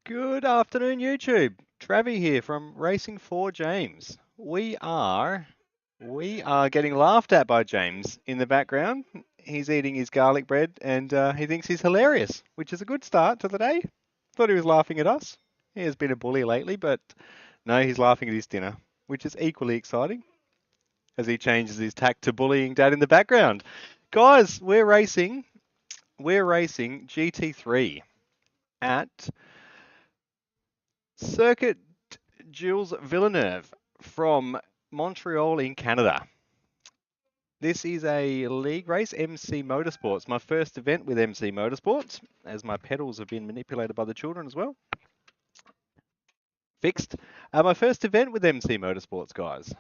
Good afternoon, YouTube. Travi here from Racing for James. We are getting laughed at by James in the background. He's eating his garlic bread and he thinks he's hilarious, which is a good start to the day. Thought he was laughing at us. He has been a bully lately, but no, he's laughing at his dinner, which is equally exciting as he changes his tack to bullying Dad in the background. Guys, we're racing GT3 at Circuit Jules Villeneuve from Montreal in Canada. This is a league race, MC Motorsports. My first event with MC Motorsports, as my pedals have been manipulated by the children as well. Fixed. My first event with MC Motorsports, guys.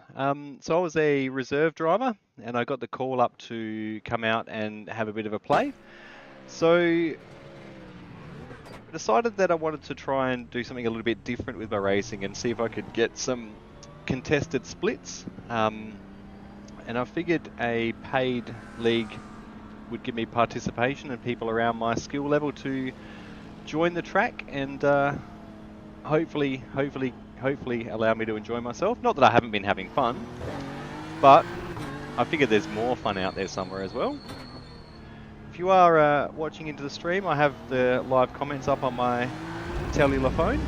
So I was a reserve driver, and I got the call up to come out and have a bit of a play. So decided that I wanted to try and do something a little bit different with my racing and see if I could get some contested splits. And I figured a paid league would give me participation and people around my skill level to join the track and hopefully allow me to enjoy myself. Not that I haven't been having fun, but I figured there's more fun out there somewhere as well. If you are watching into the stream, I have the live comments up on my cellular phone,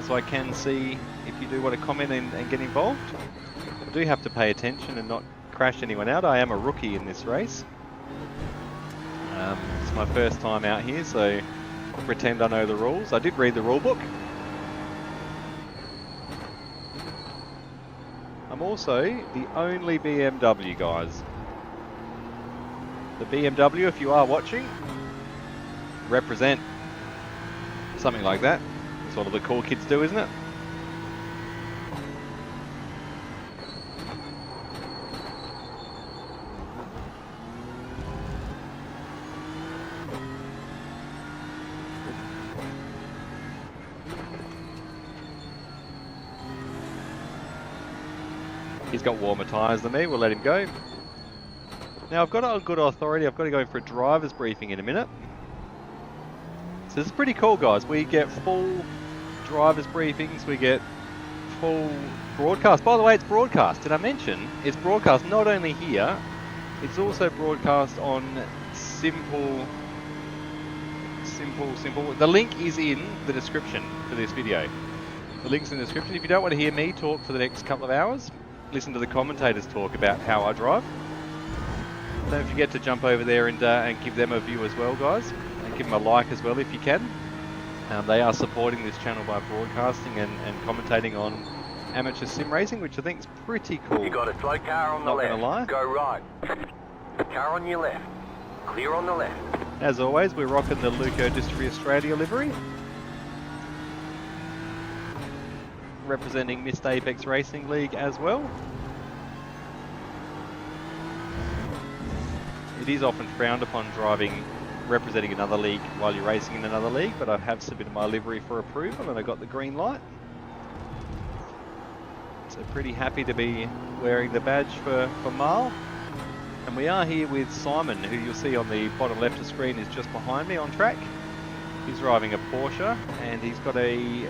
so I can see if you do want to comment and get involved. I do have to pay attention and not crash anyone out. I am a rookie in this race. It's my first time out here, so I'll pretend I know the rules. I did read the rule book. I'm also the only BMW, guys. The BMW, if you are watching, represent. Something like that. That's what all the cool kids do, isn't it? He's got warmer tyres than me, we'll let him go. Now I've got a good authority, I've got to go for a driver's briefing in a minute. So this is pretty cool, guys. We get full driver's briefings, we get full broadcast. By the way, it's broadcast. Did I mention it's broadcast not only here, it's also broadcast on Simple. The link is in the description for this video. The link's in the description. If you don't want to hear me talk for the next couple of hours, listen to the commentators talk about how I drive. Don't forget to jump over there and give them a view as well, guys. And give them a like as well if you can. They are supporting this channel by broadcasting and commentating on amateur sim racing, which I think is pretty cool. You got a slow car on the left. Not gonna lie. Go right. Car on your left. Clear on the left. As always, we're rocking the Leukodystrophy Australia livery. Representing Missed Apex Racing League as well. It is often frowned upon driving, representing another league while you're racing in another league, but I have submitted my livery for approval and I got the green light. So pretty happy to be wearing the badge for Marl. And we are here with Simon, who you'll see on the bottom left of the screen is just behind me on track. He's driving a Porsche and he's got a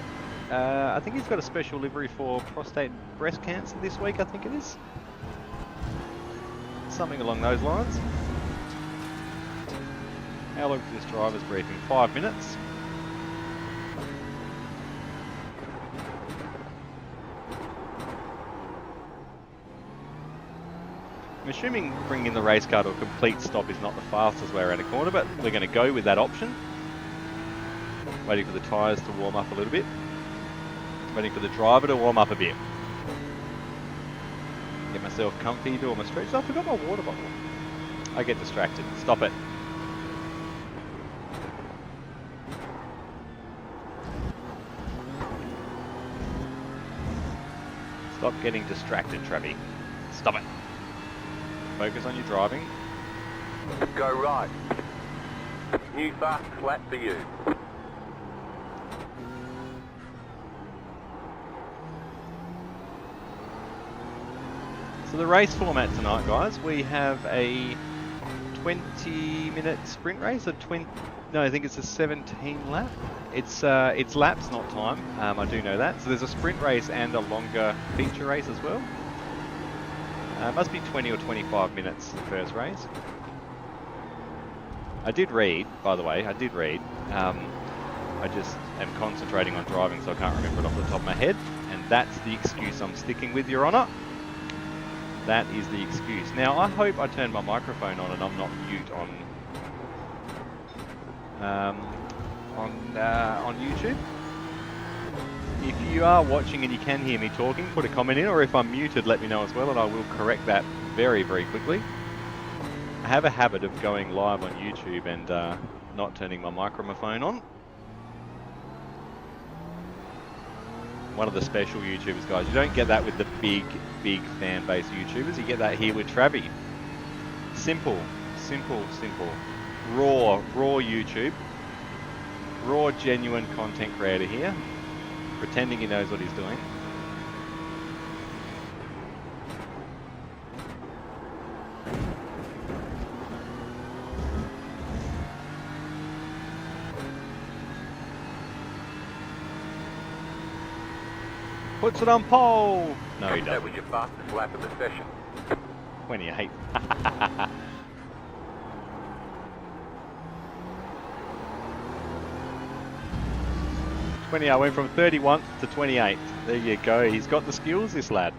I think he's got a special livery for prostate and breast cancer this week, I think it is. Something along those lines. How long for this driver's briefing? 5 minutes. I'm assuming bringing the race car to a complete stop is not the fastest way around a corner, but we're going to go with that option. Waiting for the tyres to warm up a little bit. Waiting for the driver to warm up a bit. Get myself comfy, do all my stretches. I forgot my water bottle. I get distracted. Stop it. Stop getting distracted, Travi. Stop it. Focus on your driving. Go right. New fast flat for you. So the race format tonight, guys, we have a 20-minute sprint race, or 20? No, I think it's a 17 lap. It's laps, not time. I do know that. So there's a sprint race and a longer feature race as well. Must be 20 or 25 minutes the first race. I did read, by the way. I did read. I just am concentrating on driving, so I can't remember it off the top of my head. And that's the excuse I'm sticking with, Your Honour. That is the excuse. Now, I hope I turned my microphone on and I'm not mute on YouTube. If you are watching and you can hear me talking, put a comment in, or if I'm muted, let me know as well, and I will correct that very, very quickly. I have a habit of going live on YouTube and not turning my microphone on. One of the special YouTubers, guys. You don't get that with the big fan base YouTubers. You get that here with Travi. Simple. Raw YouTube. Raw, genuine content creator here. Pretending he knows what he's doing. Puts it on pole. No, he doesn't. That was your fastest lap of the session. 28. I went from 31 to 28. There you go. He's got the skills, this lad.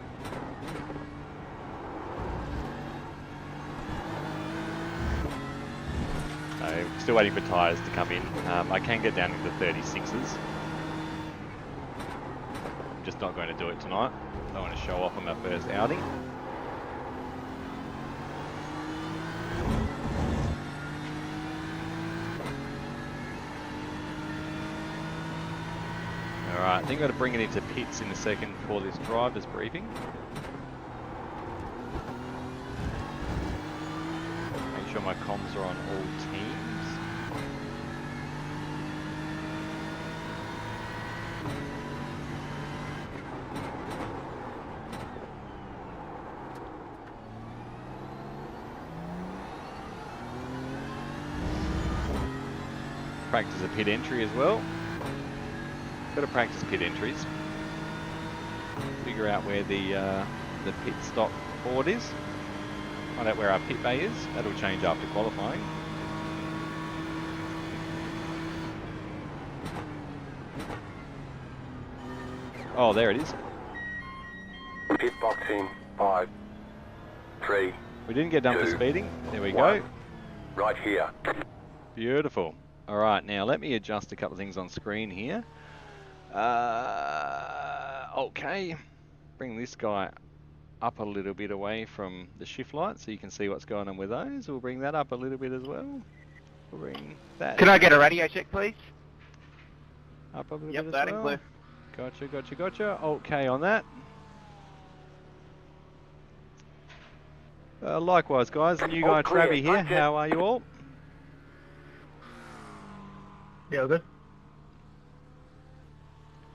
So, still waiting for tyres to come in. I can get down into 36s. Just not going to do it tonight. I want to show off on my first outing. Alright, I think I've got to bring it into pits in a second for this driver's briefing. Make sure my comms are on all teams. Practice a pit entry as well. Got to practice pit entries. Figure out where the pit stop board is. Find out where our pit bay is. That'll change after qualifying. Oh, there it is. Pit box in 5, 3. We didn't get done for speeding. There we go. Right here. Beautiful. All right, now let me adjust a couple of things on screen here. Okay, bring this guy up a little bit away from the shift light so you can see what's going on with those. We'll bring that up a little bit as well. We'll bring that. Can I get a radio check, please? Up a little Yep, bit as that well. include. Gotcha. Okay on that. Likewise, guys, the new guy Travi here. How are you all? Yeah, good.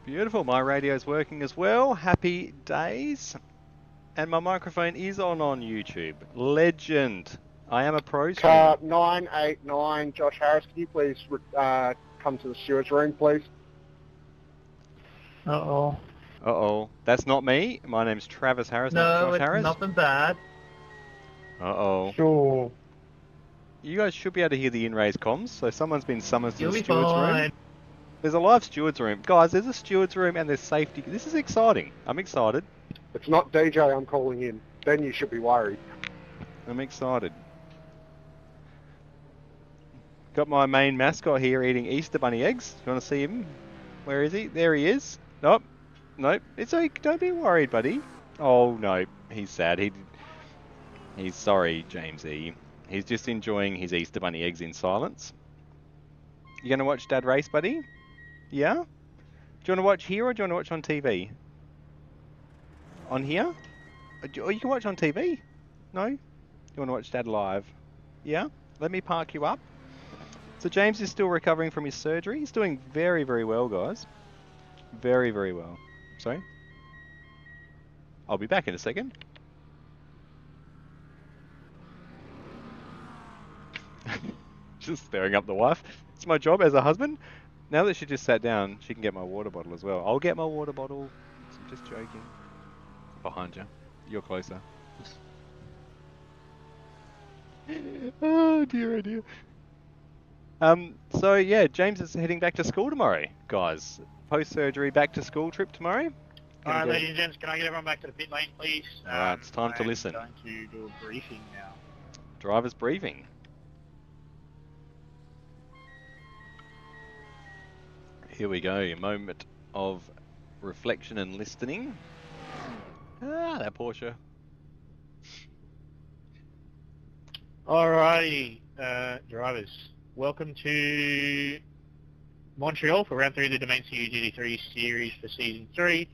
Beautiful. My radio's working as well. Happy days. And my microphone is on YouTube. Legend. I am a pro streamer. 989, Josh Harris, can you please come to the steward's room, please? Uh-oh. Uh-oh. That's not me. My name's Travis Harris, not No, Josh it's Harris. nothing bad. Uh-oh. Sure. You guys should be able to hear the in-race comms. So someone's been summoned to You'll the be steward's fine. room. There's a live steward's room. Guys, there's a steward's room and there's safety. This is exciting. I'm excited. It's not DJ I'm calling in. Then you should be worried. I'm excited. Got my main mascot here eating Easter bunny eggs. You want to see him? Where is he? There he is. Nope. It's okay. Don't be worried, buddy. Oh, no. He's sad. He's sorry, James E. He's just enjoying his Easter bunny eggs in silence. You going to watch Dad race, buddy? Yeah? Do you want to watch here or do you want to watch on TV? On here? Or you can watch on TV? No? You want to watch Dad live? Yeah? Let me park you up. So James is still recovering from his surgery. He's doing very, very well, guys. Very, very well. Sorry? I'll be back in a second. Just staring up the wife. It's my job as a husband. Now that she just sat down, she can get my water bottle as well. I'll get my water bottle. I'm just joking. Behind you. You're closer. Oh dear, oh dear. So yeah, James is heading back to school tomorrow, guys. Post-surgery back to school trip tomorrow. Alright, ladies and gents, can I get everyone back to the pit lane, please? Alright, it's time to listen. I'm going to do a briefing now. Driver's briefing. Here we go, a moment of reflection and listening. Ah, that Porsche. Alrighty, drivers. Welcome to Montreal for round 3 of the Dimensity GT3 series for season 3.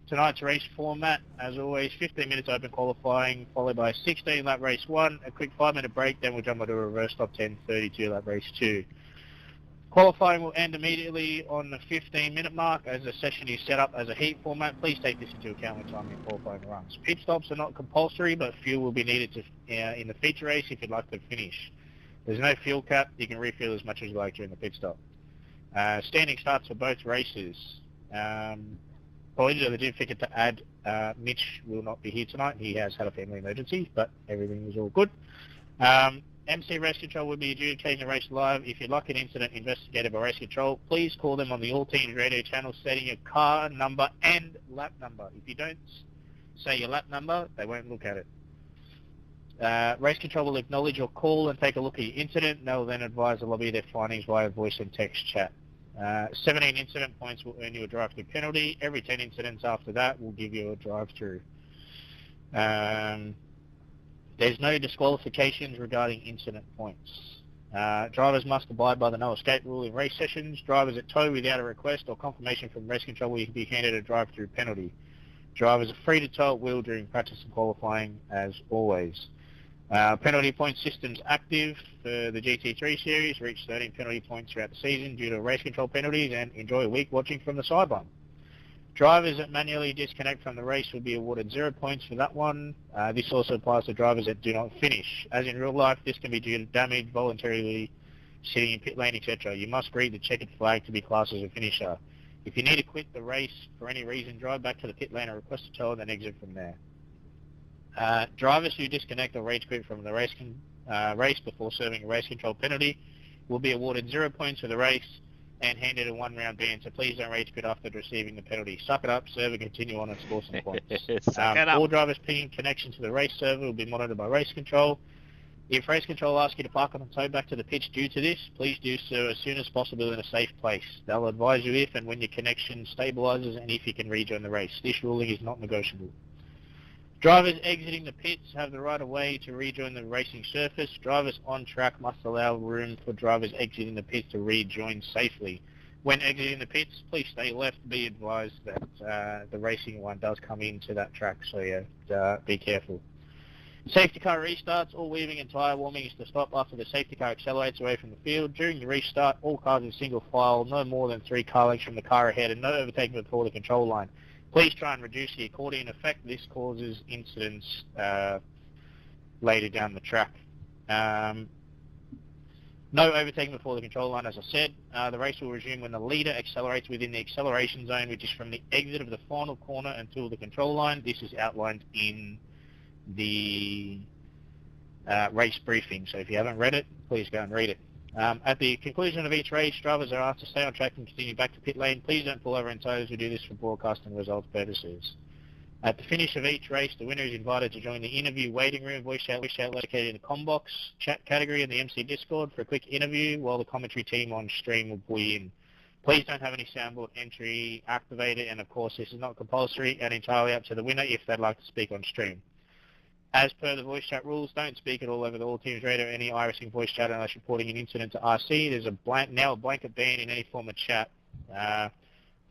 Tonight's race format, as always, 15 minutes open qualifying, followed by a 16-lap race 1, a quick 5-minute break, then we'll jump onto a reverse top 10 32-lap race 2. Qualifying will end immediately on the 15-minute mark as the session is set up as a heat format. Please take this into account when timing qualifying runs. Pit stops are not compulsory, but fuel will be needed to, in the feature race if you'd like to finish. There's no fuel cap. You can refuel as much as you like during the pit stop. Standing starts for both races. Apologies, I did forget to add, Mitch will not be here tonight. He has had a family emergency, but everything is all good. MC Race Control will be adjudicating the race live. If you'd like an incident investigated by Race Control, please call them on the All Teams radio channel stating your car number and lap number. If you don't say your lap number, they won't look at it. Race Control will acknowledge your call and take a look at your incident. They will then advise the lobby of their findings via voice and text chat. 17 incident points will earn you a drive-through penalty. Every 10 incidents after that will give you a drive-through. There's no disqualifications regarding incident points. Drivers must abide by the no escape rule in race sessions. Drivers at tow without a request or confirmation from Race Control will be handed a drive-through penalty. Drivers are free to tow at will during practice and qualifying as always. Penalty point systems active for the GT3 series. Reach 13 penalty points throughout the season due to Race Control penalties and enjoy a week watching from the sideline. Drivers that manually disconnect from the race will be awarded 0 points for that one. This also applies to drivers that do not finish. As in real life, this can be due to damage, voluntarily sitting in pit lane, etc. You must read the checkered flag to be classed as a finisher. If you need to quit the race for any reason, drive back to the pit lane and request a tow and then exit from there. Drivers who disconnect or rage quit from the race before serving a Race Control penalty will be awarded 0 points for the race and handed a 1-round ban, so please don't rage quit after receiving the penalty. Suck it up, serve and continue on and score some points. All drivers pinging connection to the race server will be monitored by Race Control. If Race Control asks you to park on and tow back to the pitch due to this, please do so as soon as possible in a safe place. They'll advise you if and when your connection stabilizes and if you can rejoin the race. This ruling is not negotiable. Drivers exiting the pits have the right of way to rejoin the racing surface. Drivers on track must allow room for drivers exiting the pits to rejoin safely. When exiting the pits, please stay left. Be advised that the racing one does come into that track, so yeah, be careful. Safety car restarts. All weaving and tyre warming is to stop after the safety car accelerates away from the field. During the restart, all cars in single file, no more than 3 car lengths from the car ahead, and no overtaking before the control line. Please try and reduce the accordion effect. This causes incidents later down the track. No overtaking before the control line, as I said. The race will resume when the leader accelerates within the acceleration zone, which is from the exit of the final corner until the control line. This is outlined in the race briefing, so if you haven't read it, please go and read it. At the conclusion of each race, drivers are asked to stay on track and continue back to pit lane. Please don't pull over in tows. We do this for broadcasting results purposes. At the finish of each race, the winner is invited to join the interview waiting room, voice chat located in the combox chat category in the MC Discord for a quick interview while the commentary team on stream will pull you in. Please don't have any soundboard entry activated, and of course this is not compulsory and entirely up to the winner if they'd like to speak on stream. As per the voice chat rules, don't speak it all over the All Teams radio or any iRacing voice chat unless reporting an incident to RC. There's now a blanket ban in any form of chat.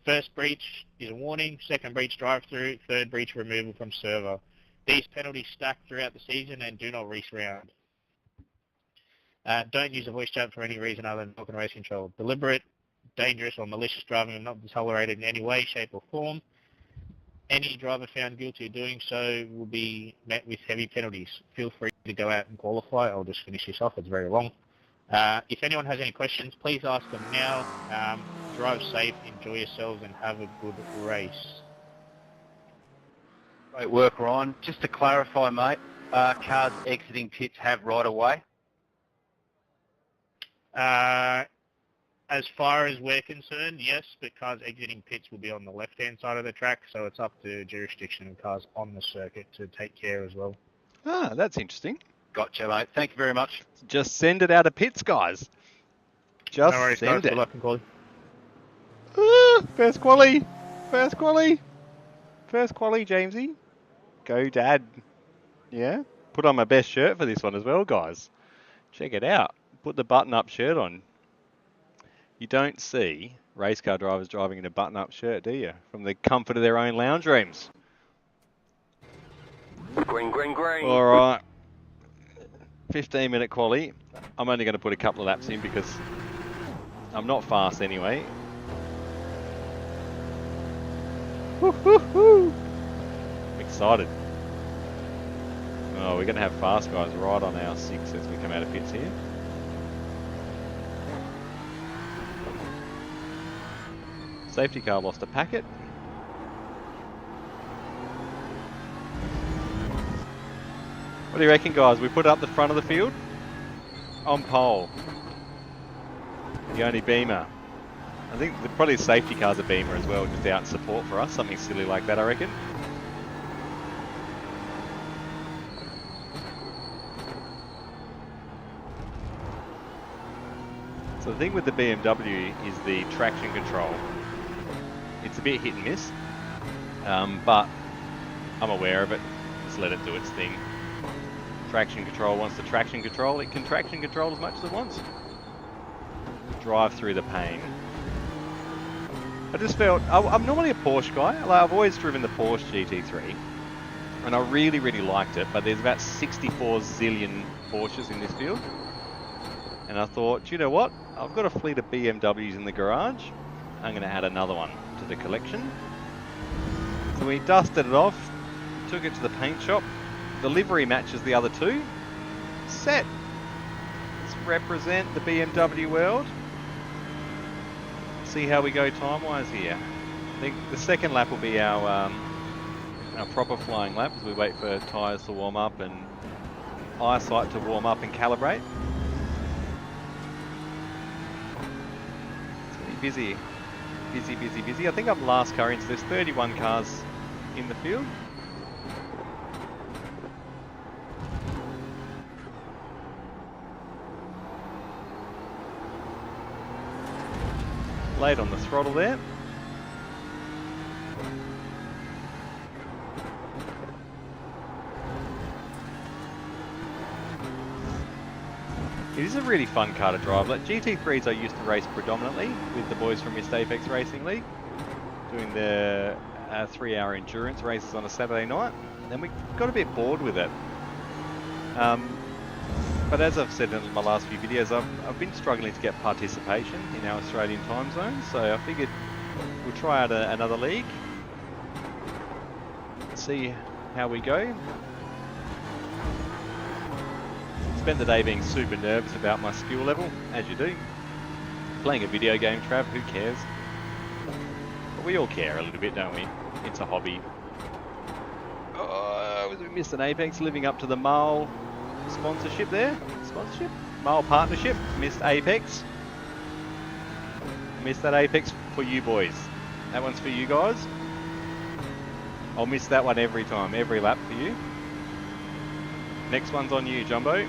First breach is a warning, second breach drive-through, third breach removal from server. These penalties stack throughout the season and do not reach-round. Don't use a voice chat for any reason other than talking race control. Deliberate, dangerous or malicious driving are not tolerated in any way, shape or form. Any driver found guilty of doing so will be met with heavy penalties. Feel free to go out and qualify. I'll just finish this off. It's very long. If anyone has any questions, please ask them now. Drive safe, enjoy yourselves, and have a good race. Great work, Ryan. Just to clarify, mate, cars exiting pits have right of way? As far as we're concerned, yes, but cars exiting pits will be on the left-hand side of the track, so it's up to jurisdiction of cars on the circuit to take care as well. Ah, that's interesting. Gotcha, mate. Thank you very much. Just send it out of pits, guys. Just No worries, guys. send it. Good luck and quality. First quali. First quali. First quali, Jamesy. Go, Dad. Yeah? Put on my best shirt for this one as well, guys. Check it out. Put the button-up shirt on. You don't see race car drivers driving in a button-up shirt, do you? From the comfort of their own lounge rooms. Green, green, green. All right. 15-minute quali. I'm only going to put a couple of laps in because I'm not fast anyway. Woo-hoo-hoo. I'm excited. Oh, we're going to have fast guys right on our 6 as we come out of pits here. Safety car lost a packet. What do you reckon, guys? We put it up the front of the field? On pole. The only Beamer. I think probably the safety car's a Beamer as well, just out in support for us. Something silly like that, I reckon. So the thing with the BMW is the traction control. It's a bit hit and miss, but I'm aware of it. Just let it do its thing. Traction control wants to traction control. It can traction control as much as it wants. Drive through the pain. I just felt, I'm normally a Porsche guy. Like, I've always driven the Porsche GT3, and I really, really liked it, but there's about 64 zillion Porsches in this field. And I thought, you know what? I've got a fleet of BMWs in the garage. I'm going to add another one to the collection. So we dusted it off, took it to the paint shop. The livery matches the other two. Set. Let's represent the BMW world. See how we go time-wise here. I think the second lap will be our proper flying lap as we wait for tyres to warm up and eyesight to warm up and calibrate. It's going to be busy. Busy, busy, busy. I think I'm last car in, so there's 31 cars in the field. Late on the throttle there. It is a really fun car to drive. Like GT3s I used to race predominantly with the boys from Mist Apex Racing League, doing the 3-hour endurance races on a Saturday night. And then we got a bit bored with it. But as I've said in my last few videos, I've been struggling to get participation in our Australian time zone, so I figured we'll try out another league, see how we go. Spent the day being super nervous about my skill level, as you do. Playing a video game, Trav, who cares? But we all care a little bit, don't we? It's a hobby. Oh, we missed an Apex, living up to the male sponsorship there. Sponsorship? Male partnership. Missed Apex. Missed that Apex for you boys. That one's for you guys. I'll miss that one every time, every lap for you. Next one's on you, Jumbo.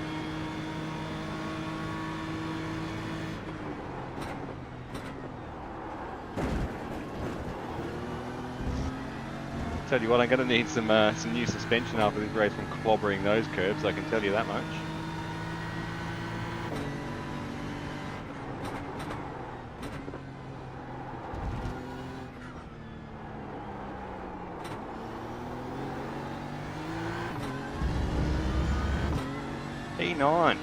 Tell you what, I'm going to need some new suspension after this race from clobbering those curbs, I can tell you that much. E9.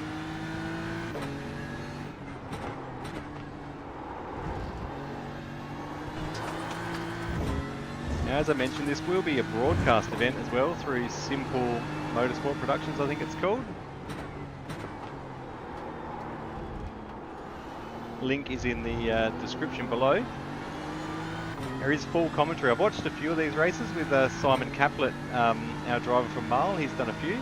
Now, as I mentioned, this will be a broadcast event as well through Simple Motorsport Productions, I think it's called. link is in the description below. There is full commentary. I've watched a few of these races with Simon Caplet, our driver from Marl. He's done a few.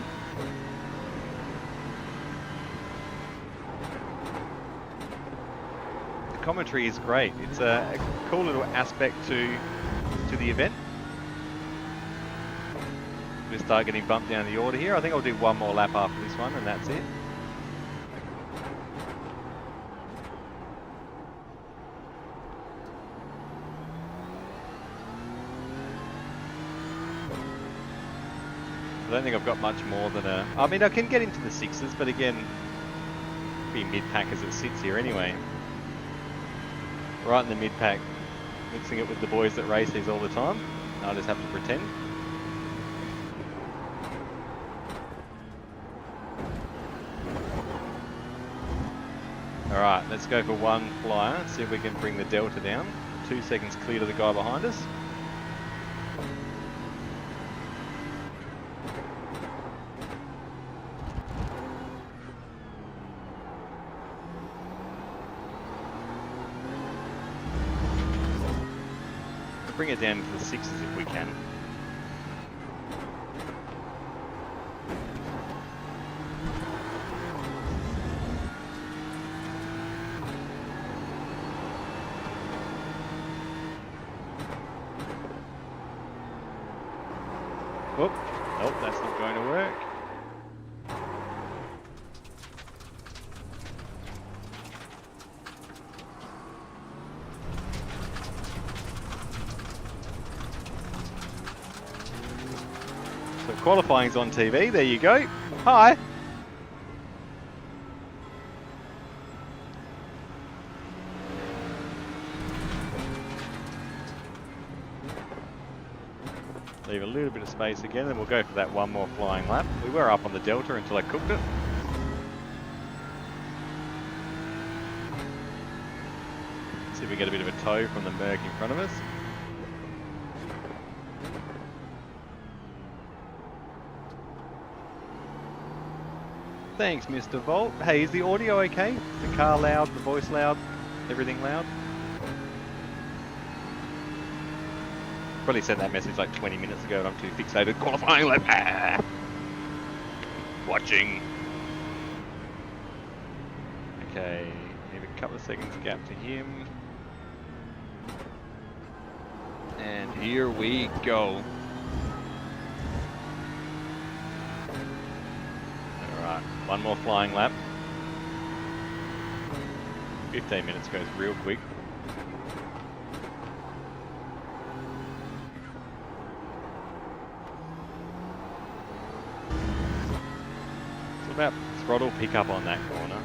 The commentary is great. It's a cool little aspect to the event. We start getting bumped down the order here. I think I'll do one more lap after this one and that's it. I don't think I've got much more than a... I mean, I can get into the sixes, but again, be mid-pack as it sits here anyway. Right in the mid-pack, mixing it with the boys that race these all the time. I'll just have to pretend. Alright, let's go for one flyer, see if we can bring the delta down. 2 seconds clear to the guy behind us. Bring it down to the sixes if we can. Whoop. Nope, that's not going to work. So qualifying's on TV, there you go. Hi! Leave a little bit of space again, and we'll go for that one more flying lap. We were up on the delta until I cooked it. See if we get a bit of a tow from the Merc in front of us. Thanks, Mr. Volt. Hey, is the audio okay? Is the car loud, the voice loud, everything loud? Probably sent that message like 20 minutes ago and I'm too fixated. Qualifying lap. Ah! Watching. Okay, need a couple of seconds gap to him. And here we go. Alright, one more flying lap. 15 minutes goes real quick. About throttle pickup on that corner.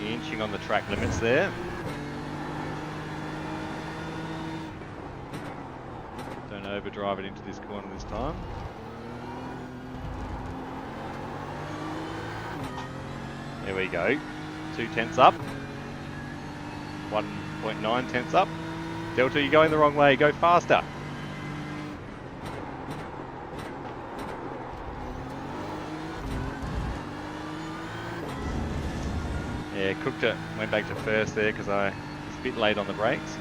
Inching on the track limits there. Don't overdrive it into this corner this time. There we go. 2 tenths up. 1.9 tenths up. Delta, you're going the wrong way. Go faster. Yeah, cooked it. Went back to first there because I was a bit late on the brakes.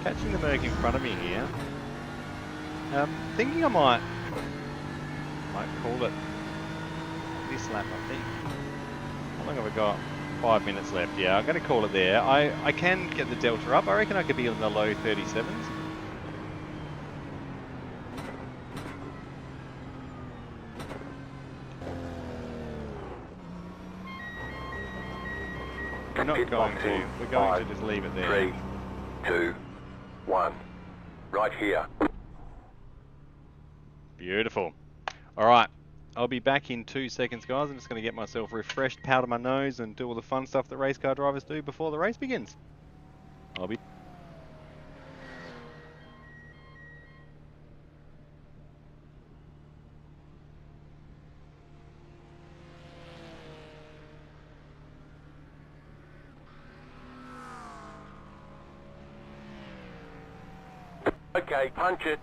Catching the Merc in front of me here. Thinking I might call it this lap, I think. How long have I got? 5 minutes left. Yeah, I'm going to call it there. I can get the delta up. I reckon I could be in the low 37s. We're not going to. We're going to just leave it there. 3, 2, 1. Right here. Beautiful. All right. I'll be back in 2 seconds, guys. I'm just going to get myself refreshed, powder my nose, and do all the fun stuff that race car drivers do before the race begins. I'll be... Okay, punch it.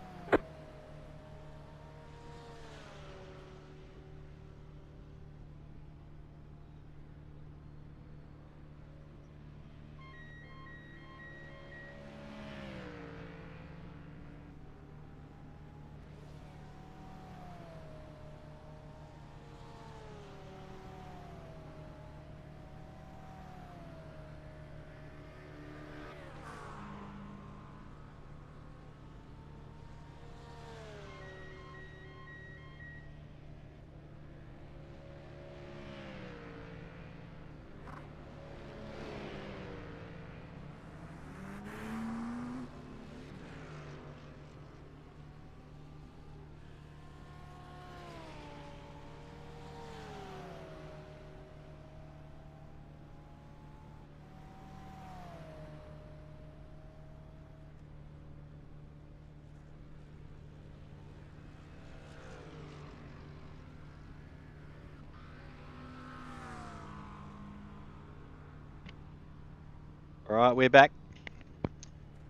All right, we're back.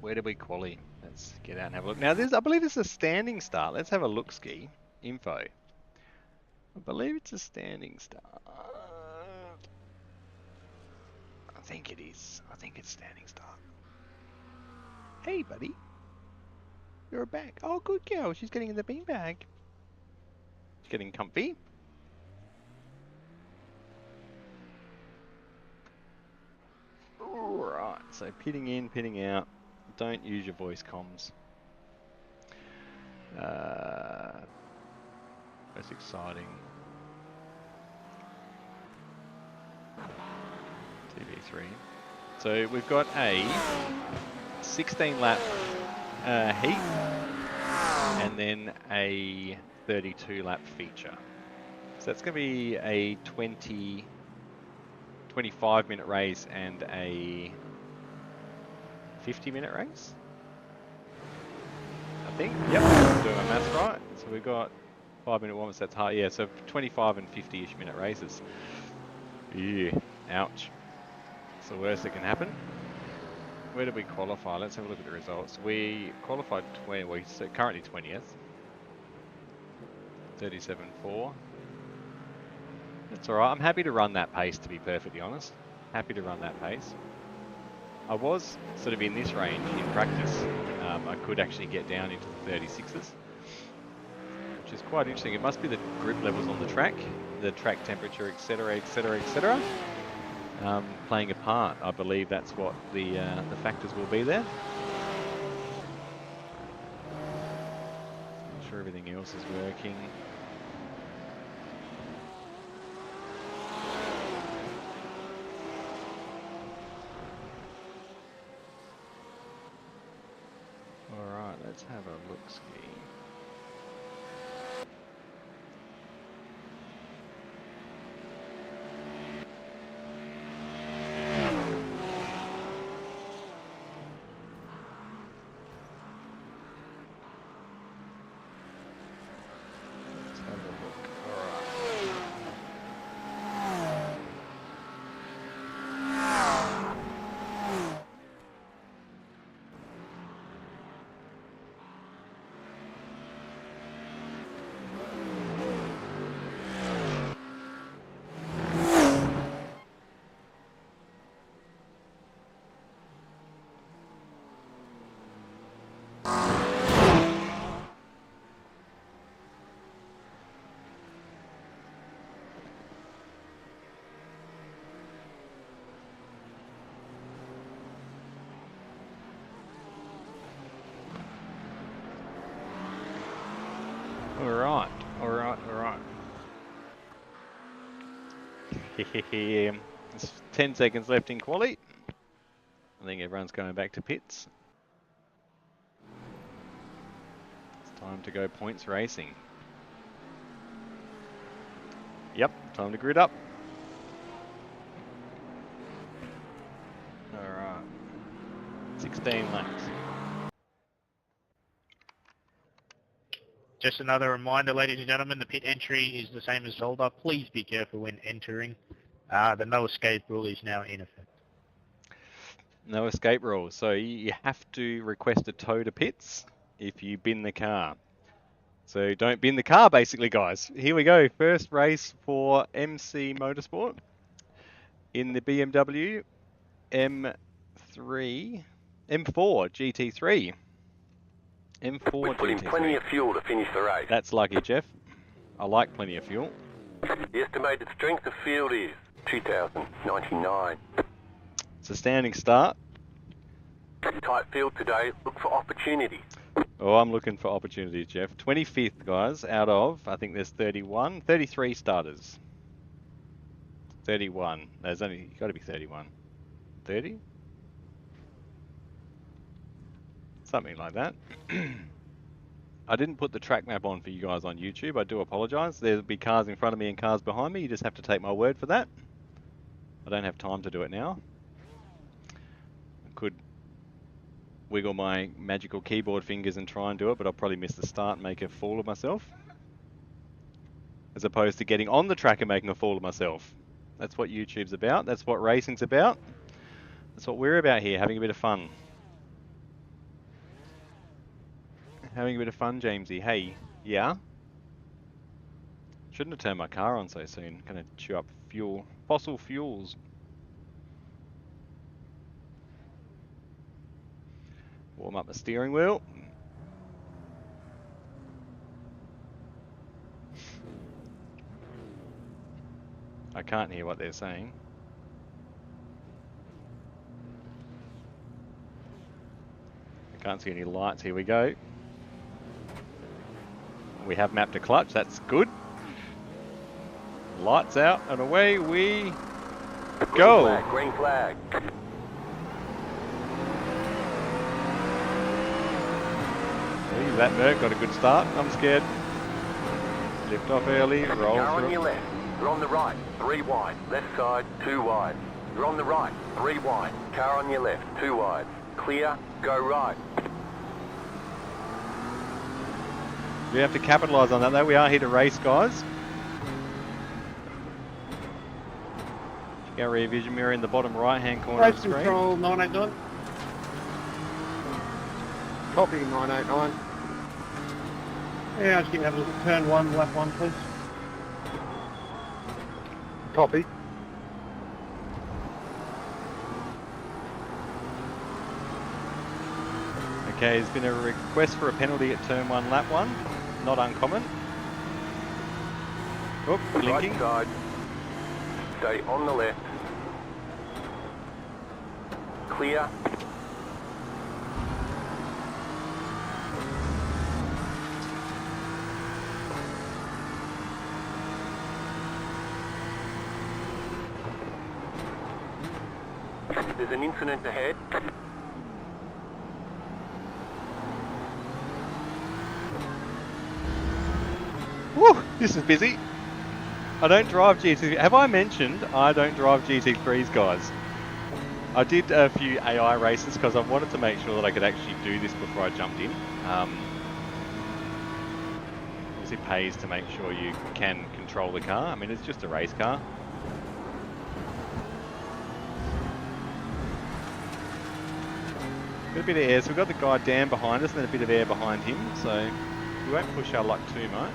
Where did we quali? Let's get out and have a look. Now, I believe this is a standing start. Let's have a look, ski info. I believe it's a standing start. I think it is. I think it's standing start. Hey, buddy. You're back. Oh, good girl. She's getting in the beanbag. She's getting comfy. Alright, so pitting in, pitting out. Don't use your voice comms. That's exciting. TV3. So we've got a 16 lap heat and then a 32 lap feature. So that's going to be a 25-minute race and a 50-minute race, I think. Yep, I'm doing my maths right. So we've got 5-minute warm-ups, that's hard. Yeah, so 25 and 50-ish minute races. Yeah, ouch. It's the worst that can happen. Where did we qualify? Let's have a look at the results. We qualified so currently 20th. 37.4. That's alright. I'm happy to run that pace, to be perfectly honest. Happy to run that pace. I was sort of in this range in practice. I could actually get down into the 36s, which is quite interesting. It must be the grip levels on the track temperature, etc., etc., etc. Playing a part. I believe that's what the factors will be there. Not sure everything else is working. Alright, let's have a look-ski. Alright. There's 10 seconds left in quali. I think everyone's going back to pits. It's time to go points racing. Yep, time to grid up. Alright. 16 laps. Just another reminder, ladies and gentlemen, the pit entry is the same as Zelda. Please be careful when entering. The no escape rule is now in effect. No escape rule. So you have to request a tow to pits. if you bin the car. So don't bin the car, basically, guys. Here we go. First race for MC Motorsport in the BMW M4 GT3. M4 We put in GT3. plenty of fuel to finish the race. That's lucky, Jeff. I like plenty of fuel. The estimated strength of field is 2,099. It's a standing start. Tight field today. Look for opportunities. Oh, I'm looking for opportunities, Jeff. 25th, guys, out of, I think there's 33 starters. 31. There's only got to be 31. 30? Something like that. I didn't put the track map on for you guys on YouTube. I do apologise. There'll be cars in front of me and cars behind me. You just have to take my word for that. I don't have time to do it now. I could wiggle my magical keyboard fingers and try and do it, but I'll probably miss the start and make a fool of myself. As opposed to getting on the track and making a fool of myself. That's what YouTube's about. That's what racing's about. That's what we're about here, having a bit of fun. Having a bit of fun, Jamesy. Hey, yeah? Shouldn't have turned my car on so soon. Gonna chew up fuel. Fossil fuels. Warm up the steering wheel. I can't hear what they're saying. I can't see any lights. Here we go. We have mapped a clutch. That's good. Lights out and away we go. Green flag. See, that Merc got a good start. I'm scared. Lift off early. Roll Car on through. your left. You're on the right. 3 wide. Left side. 2 wide. You're on the right. 3 wide. Car on your left. 2 wide. Clear. Go right. We have to capitalise on that though. We are here to race, guys. Check our rear vision mirror in the bottom right hand corner of Race the screen. control 989. Copy 989. Yeah, I just give you have a look at turn 1, lap 1, please. Copy. Okay, there's been a request for a penalty at turn 1, lap 1. Not uncommon. Oop, blinking. Right side. Stay on the left. Clear. There's an incident ahead. Woo, this is busy. I don't drive GT3. Have I mentioned I don't drive GT3s, guys? I did a few AI races because I wanted to make sure that I could actually do this before I jumped in. Obviously it pays to make sure you can control the car. I mean, it's just a race car. Got a bit of air, so we've got the guy Dan behind us and then a bit of air behind him, so we won't push our luck too much.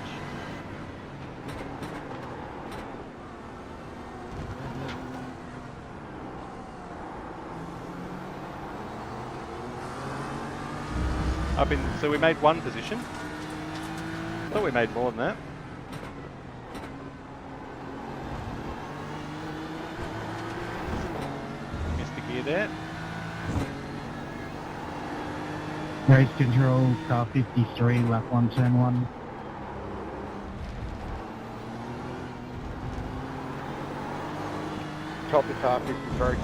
So we made 1 position. Thought we made more than that. Missed the gear there. Race control, car 53, lap 1, turn 1. Copy car 53.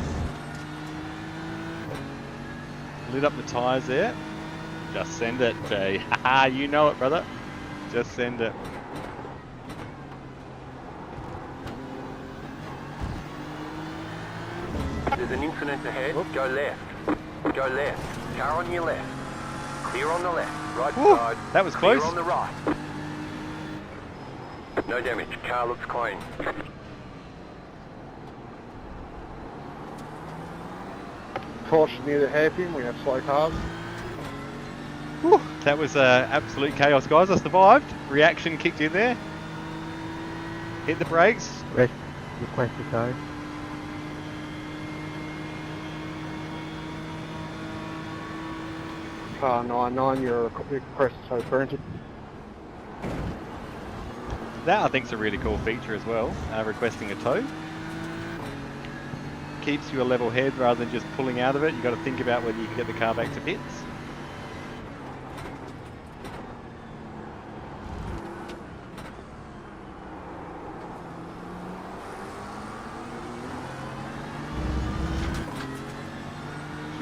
Lit up the tyres there. Just send it, Jay. Haha, you know it, brother. Just send it. There's an incident ahead. Go left. Go left. Car on your left. Clear on the left. Right Woo, side. that was Clear close. on the right. No damage. Car looks clean. Caution near the hairpin, we have slow cars. Whew, that was absolute chaos, guys. I survived. Reaction kicked in there. Hit the brakes. Request a tow. Car 99, your request tow granted. That I think is a really cool feature as well, requesting a tow. Keeps you a level head rather than just pulling out of it. You've got to think about whether you can get the car back to pits.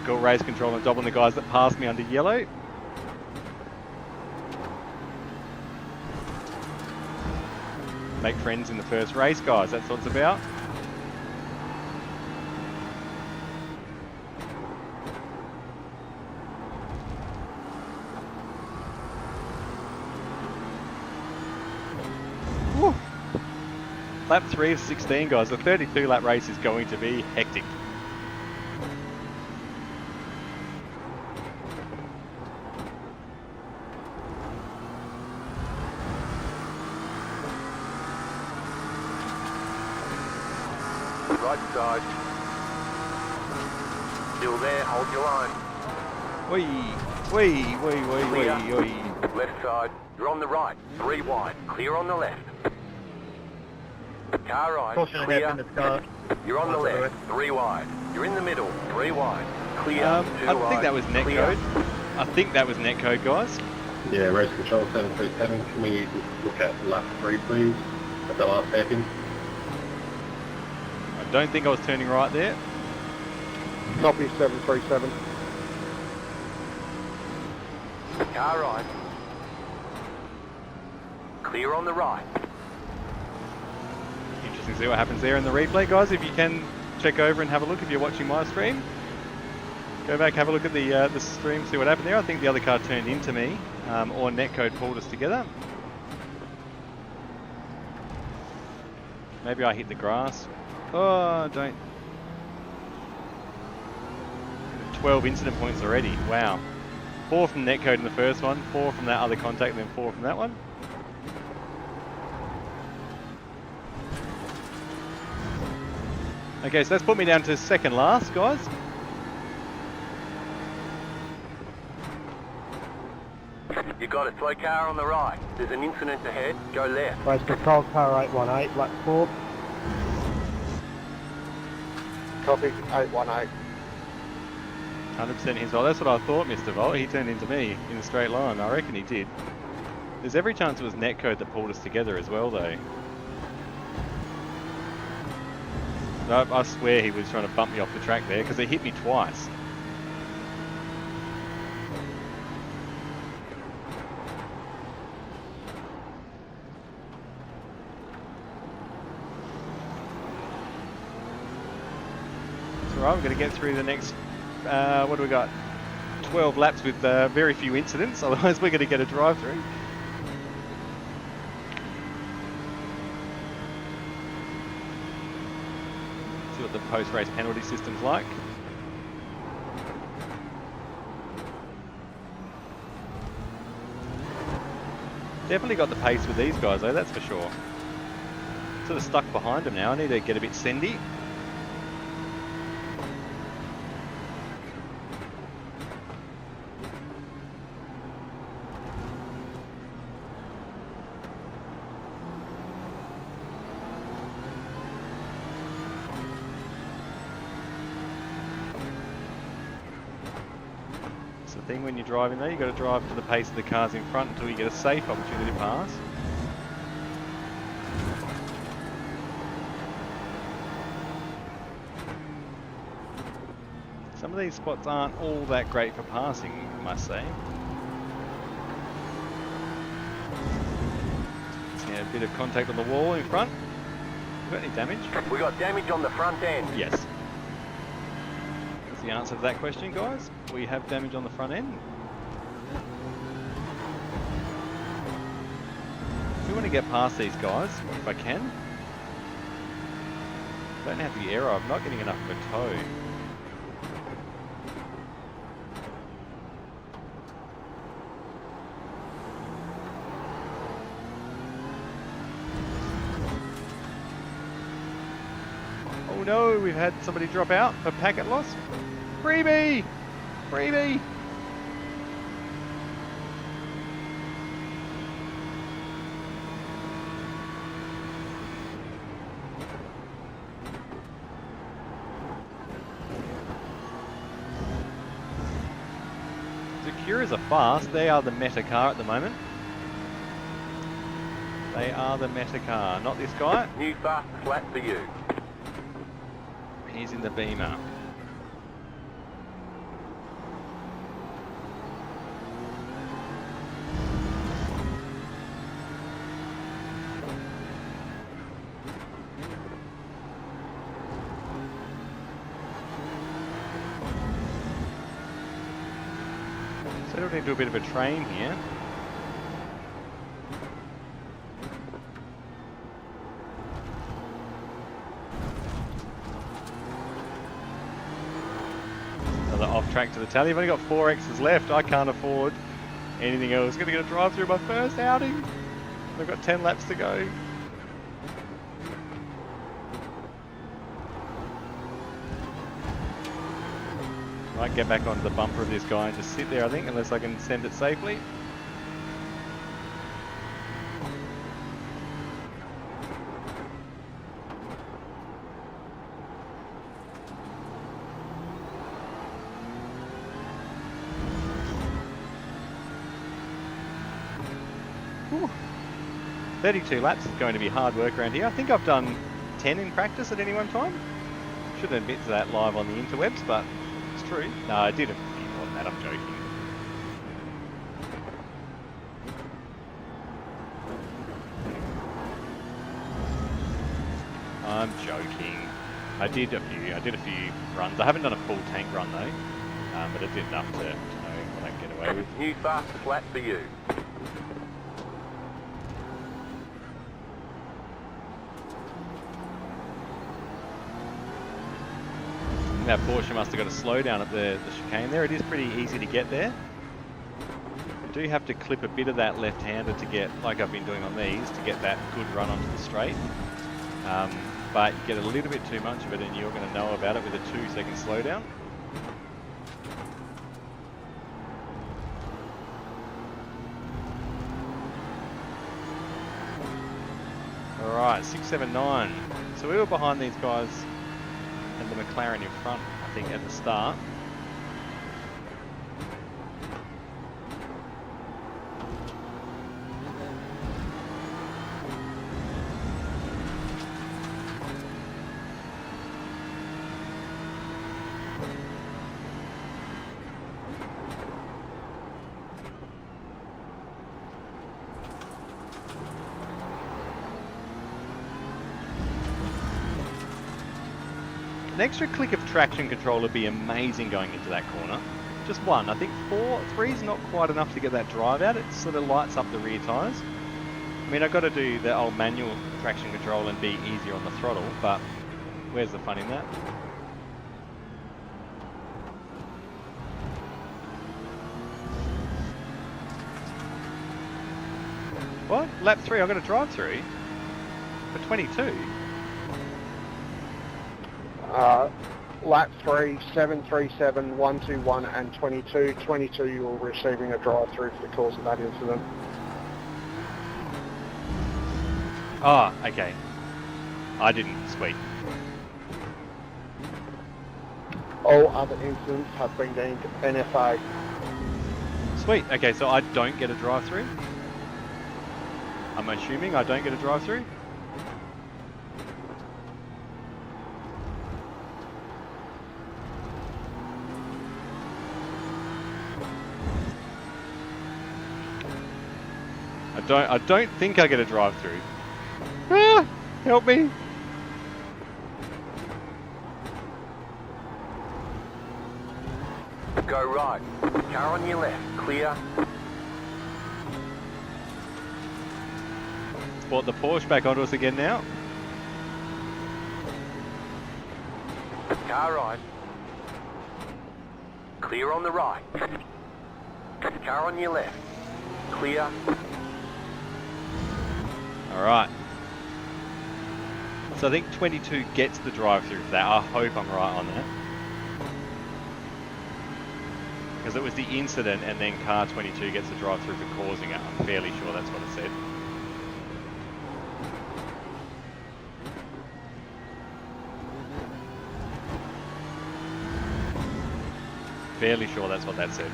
Got race control and job on the guys that passed me under yellow. Make friends in the first race, guys. That's what it's about. Woo. Lap 3 of 16, guys. The 32 lap race is going to be hectic. Right side. Still there, hold your line. Wee. Left side, you're on the right, 3 wide, clear on the left. Car right, Caution ahead clear. from the car. You're on the left, 3 wide. You're in the middle, 3 wide. Clear, 2 I wide. think that was netcode. I think that was netcode, guys. Yeah, race control 737, can we look at lap 3 please, at the last hairpin? I don't think I was turning right there. Copy 737. Car right. Clear on the right. Interesting to see what happens there in the replay, guys. If you can check over and have a look if you're watching my stream. Go back, have a look at the stream, see what happened there. I think the other car turned into me, or netcode pulled us together. Maybe I hit the grass. Oh, don't. 12 incident points already. Wow. 4 from netcode in the first one, 4 from that other contact, and then 4 from that one. Okay, so that's put me down to second last, guys. You got a slow car on the right. There's an incident ahead, go left. Race control, car 818, lap 4. Copy 818. 100% his fault. That's what I thought, Mr. Volt. He turned into me in a straight line. I reckon he did. There's every chance it was netcode that pulled us together as well, though. No, I swear he was trying to bump me off the track there because it hit me twice. It's alright, we're going to get through the next, what do we got? 12 laps with very few incidents, otherwise we're going to get a drive-through. See what the post-race penalty system's like. Definitely got the pace with these guys though, that's for sure. Sort of stuck behind them now, I need to get a bit sendy. Thing when you're driving there, you've got to drive to the pace of the cars in front until you get a safe opportunity to pass. Some of these spots aren't all that great for passing, I must say. Yeah, a bit of contact on the wall in front. Got any damage? We got damage on the front end. Yes. That's the answer to that question, guys. We have damage on the front end. We want to get past these guys, if I can. Don't have the error, I'm not getting enough of a tow. no, we've had somebody drop out. A packet loss. Freebie! Freebie! Securas are fast. They are the meta car at the moment. They are the meta car, not this guy. New fast flat for you. He's in the Beamer. Settled into a bit of a train here. Off track to the tally. I've only got 4 X's left. I can't afford anything else. Going to get a drive through my first outing. I've got 10 laps to go. Might get back onto the bumper of this guy and just sit there, I think, unless I can send it safely. Whew. 32 laps is going to be hard work around here. I think I've done 10 in practice at any one time. Shouldn't admit to that live on the interwebs, but it's true. No, I did a few more than that, I'm joking. I'm joking. I did a few runs. I haven't done a full tank run though, but I did enough to know what I can get away with. New fast flat for you. That Porsche must have got a slowdown at the chicane there. It is pretty easy to get there. You do have to clip a bit of that left-hander to get, like I've been doing on these, to get that good run onto the straight. But you get a little bit too much of it and you're going to know about it with a 2-second slowdown. Alright, 679. So we were behind these guys and the McLaren in front, I think, at the start. An extra click of traction control would be amazing going into that corner. Just one. I think 3 is not quite enough to get that drive out. It sort of lights up the rear tyres. I mean, I've got to do the old manual traction control and be easier on the throttle, but where's the fun in that? What? Lap 3, I've got a drive through for 22. Lap 3, 737, 121 and 22. 22 you were receiving a drive-through for the cause of that incident. Oh, okay. I didn't. Sweet. All other incidents have been deemed NFA. Sweet. Okay, so I don't get a drive-through? I'm assuming I don't get a drive-through? I don't think I get a drive-through. Ah, help me. Go right. Car on your left. Clear. Brought the Porsche back onto us again now. Car right. Clear on the right. Car on your left. Clear. All right. So I think 22 gets the drive-through for that. I hope I'm right on that. Because it was the incident and then car 22 gets the drive-through for causing it. I'm fairly sure that's what it said. Fairly sure that's what that said.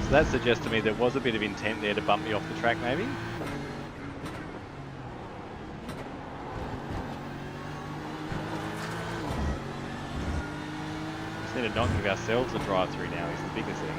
So that suggests to me there was a bit of intent there to bump me off the track maybe. Just need to not give ourselves a drive-through now is the biggest thing.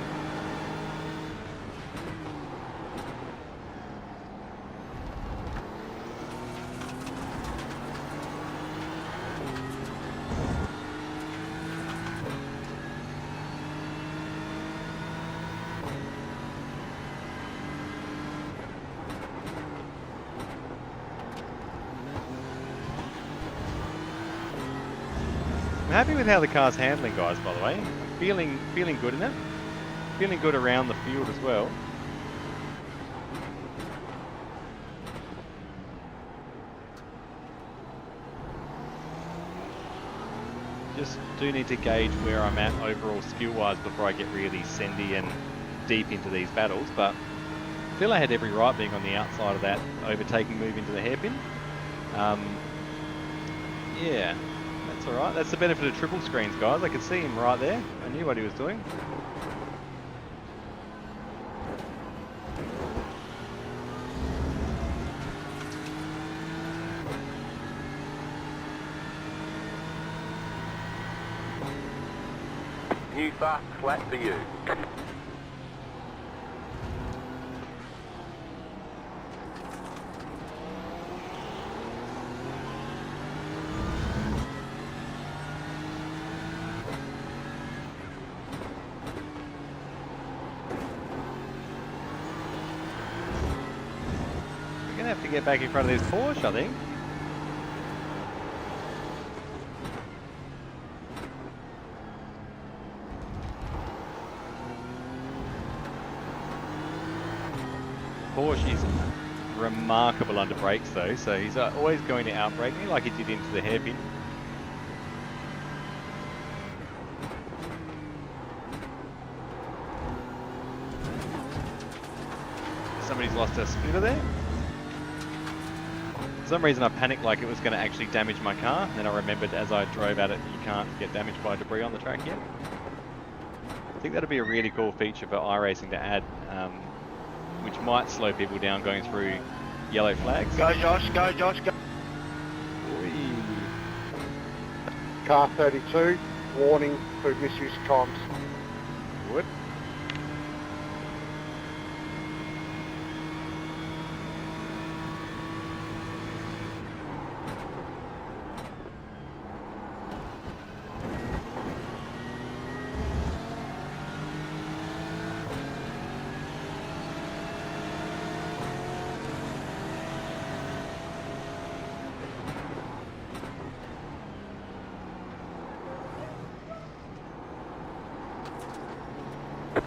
I'm happy with how the car's handling, guys, by the way. I'm feeling good in it. Feeling good around the field as well. Just do need to gauge where I'm at overall skill-wise before I get really sendy and deep into these battles, but I feel I had every right being on the outside of that overtaking move into the hairpin. Yeah. That's alright, that's the benefit of triple screens, guys. I could see him right there. I knew what he was doing. New fast flat for you. Have to get back in front of this Porsche, I think. Porsche is remarkable under brakes though, so he's always going to outbrake me like he did into the hairpin. Somebody's lost a splitter there. For some reason I panicked like it was going to actually damage my car, and then I remembered as I drove at it you can't get damaged by debris on the track yet. I think that'd be a really cool feature for iRacing to add, which might slow people down going through yellow flags. Go Josh, go Josh, go. Car 32, warning for misuse comms. Wood.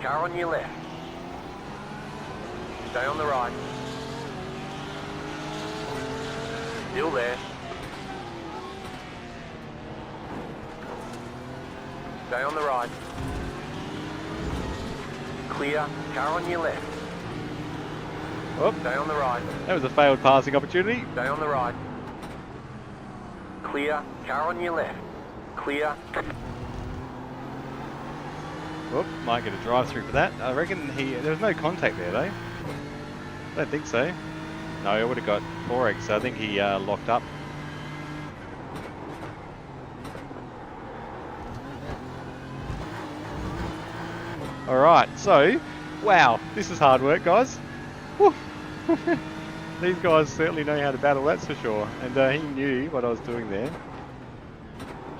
Car on your left. Stay on the right. Still there. Stay on the right. Clear. Car on your left. Oh, Stay on the right. that was a failed passing opportunity. Stay on the right. Clear. Car on your left. Clear. Whoop, might get a drive-through for that. I reckon there was no contact there though. I don't think so. No, I would have got 4x, so I think he locked up. Alright, so, wow, this is hard work, guys. Woo. These guys certainly know how to battle, that's for sure. And he knew what I was doing there.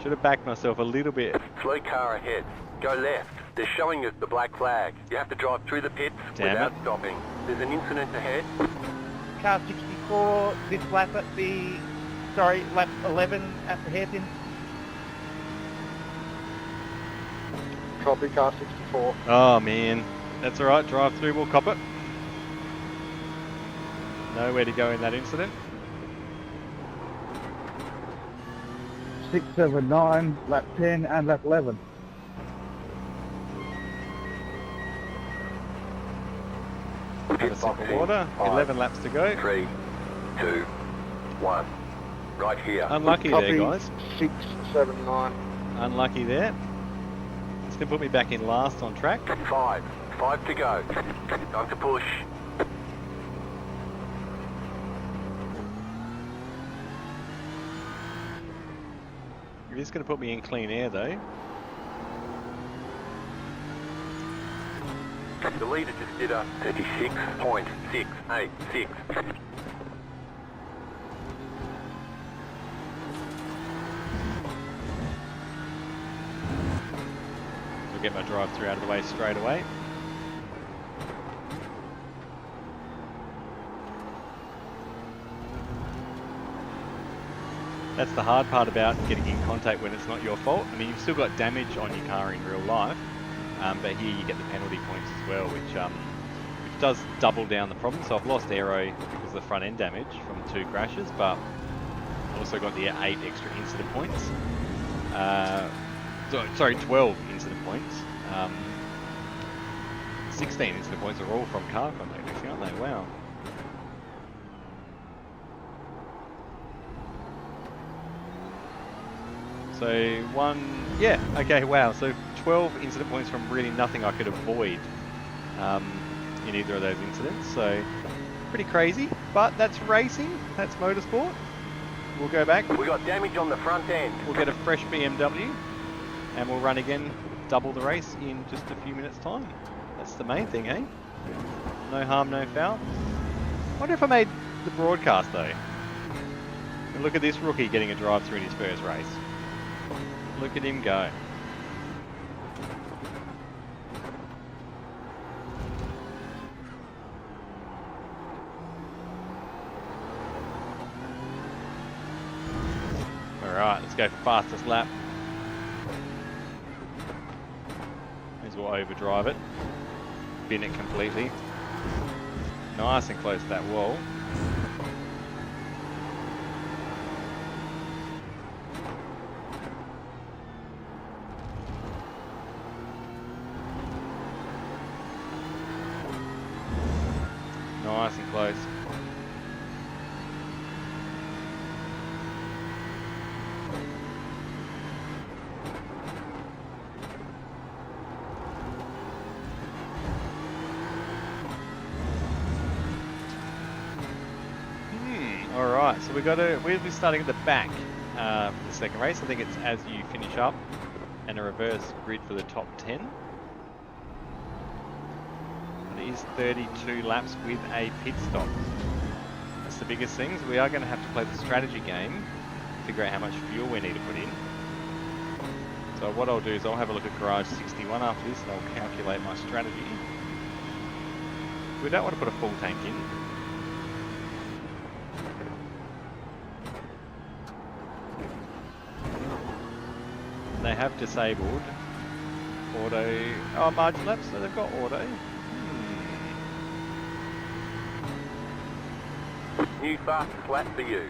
Should have backed myself a little bit. Slow car ahead. Go left. They're showing us the black flag. You have to drive through the pits without stopping. There's an incident ahead. Car 64, this lap at the sorry, lap 11 at the hairpin. Copy, car 64. Oh man, that's all right. Drive through. We'll cop it. Nowhere to go in that incident. 679, lap 10 and lap 11. Have a sip of water. 11 laps to go. 3, 2, 1. Right here. Unlucky Copy, there, guys. 679. Unlucky there. It's going to put me back in last on track. 5. 5 to go. Time to push. It is going to put me in clean air though. The leader just did a 36.686. We'll get my drive through out of the way straight away. That's the hard part about getting in contact when it's not your fault. I mean, you've still got damage on your car in real life, but here you get the penalty points as well, which does double down the problem. So I've lost aero because of the front end damage from 2 crashes, but I've also got the 8 extra incident points. Sorry, 12 incident points. 16 incident points are all from car contact, actually, aren't they? Wow. So okay, wow. So 12 incident points from really nothing I could avoid in either of those incidents. So pretty crazy, but that's racing, that's motorsport. We'll go back. We got damage on the front end. We'll get a fresh BMW and we'll run again, double the race in just a few minutes time. That's the main thing, eh? No harm, no foul. Wonder if I made the broadcast though. And look at this rookie getting a drive through in his first race. Look at him go. Alright, let's go for fastest lap. As we'll overdrive it. Bin it completely. Nice and close to that wall. Nice and close. Alright, so we'll be starting at the back for the second race. I think it's as you finish up and a reverse grid for the top 10. It is 32 laps with a pit stop. That's the biggest things. We are going to have to play the strategy game, figure out how much fuel we need to put in. So what I'll do is I'll have a look at garage 61 after this and I'll calculate my strategy. We don't want to put a full tank in. They have disabled auto margin laps, so they've got auto. New fast flat for you.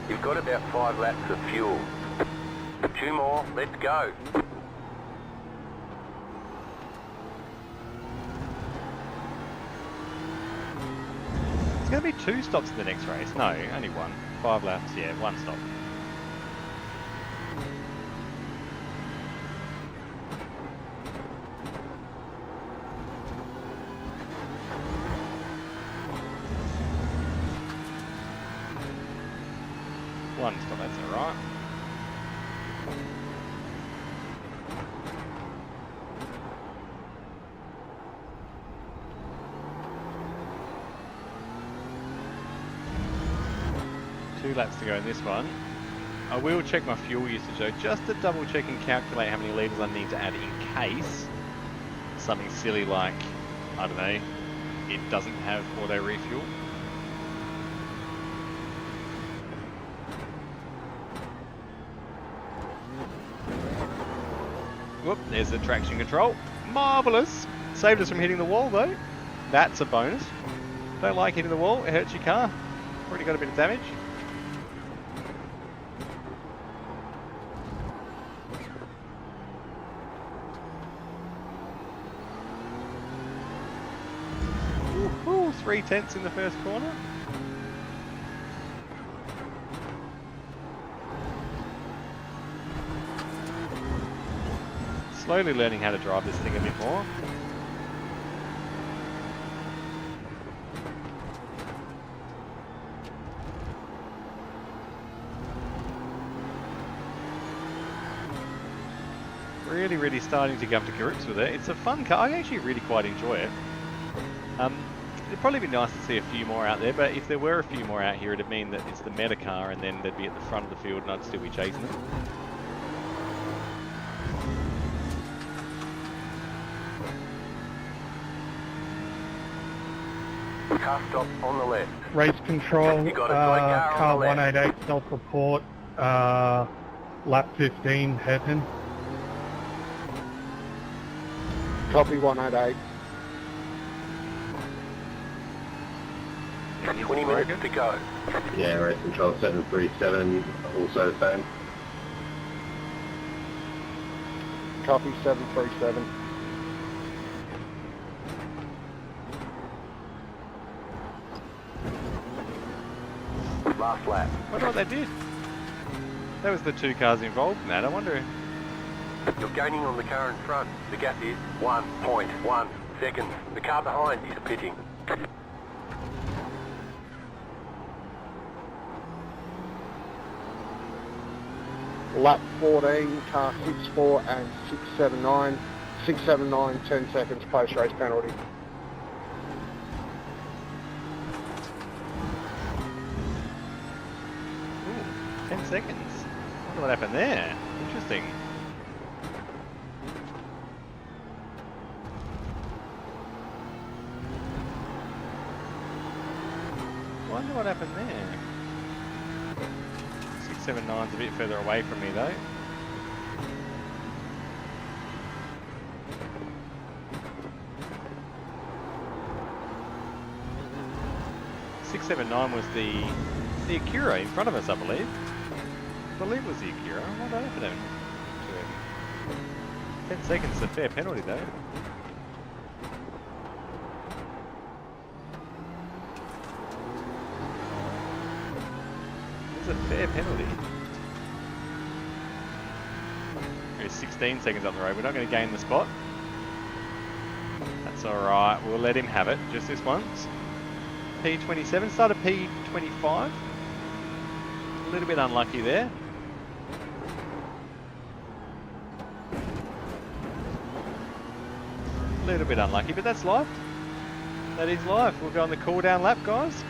You've got about 5 laps of fuel. 2 more, let's go. It's going to be 2 stops in the next race. No, only 1. 5 laps, yeah, 1 stop. One stop, that's alright. 2 laps to go in this one. I will check my fuel usage though, just to double check and calculate how many litres I need to add in case something silly like, I don't know, it doesn't have auto refuel. Whoop, there's the traction control. Marvellous! Saved us from hitting the wall though. That's a bonus. Don't like hitting the wall, it hurts your car. Already got a bit of damage. Ooh, 3/10 in the first corner. Slowly learning how to drive this thing a bit more. Really starting to come to grips with it. It's a fun car. I actually really quite enjoy it. It'd probably be nice to see a few more out there, but if there were a few more out here, it'd mean that it's the meta car and then they'd be at the front of the field and I'd still be chasing them. Car stop on the left. Race control, You got a toy car on car the left. 188, self-report, lap 15, hairpin. Copy 188. 20 minutes to go. Yeah, race control 737, also the same. Copy 737. Last lap. I wonder what they did. That was the 2 cars involved in that. I wonder. You're gaining on the car in front. The gap is 1.1 seconds. The car behind is pitting. Lap 14, car 64 and 679. 679, 10 seconds post-race penalty. Ooh, 10 seconds. I wonder what happened there. Interesting. Wonder what happened there. 679's a bit further away from me though. .679 was the Acura in front of us, I believe. I believe it was the Acura. What happened to him? 10 seconds is a fair penalty though. It's a fair penalty. We're 16 seconds up the road. We're not going to gain the spot. That's alright. We'll let him have it just this once. P27 started P25. A little bit unlucky there. A little bit unlucky, but that's life. That is life. We'll go on the cool down lap, guys.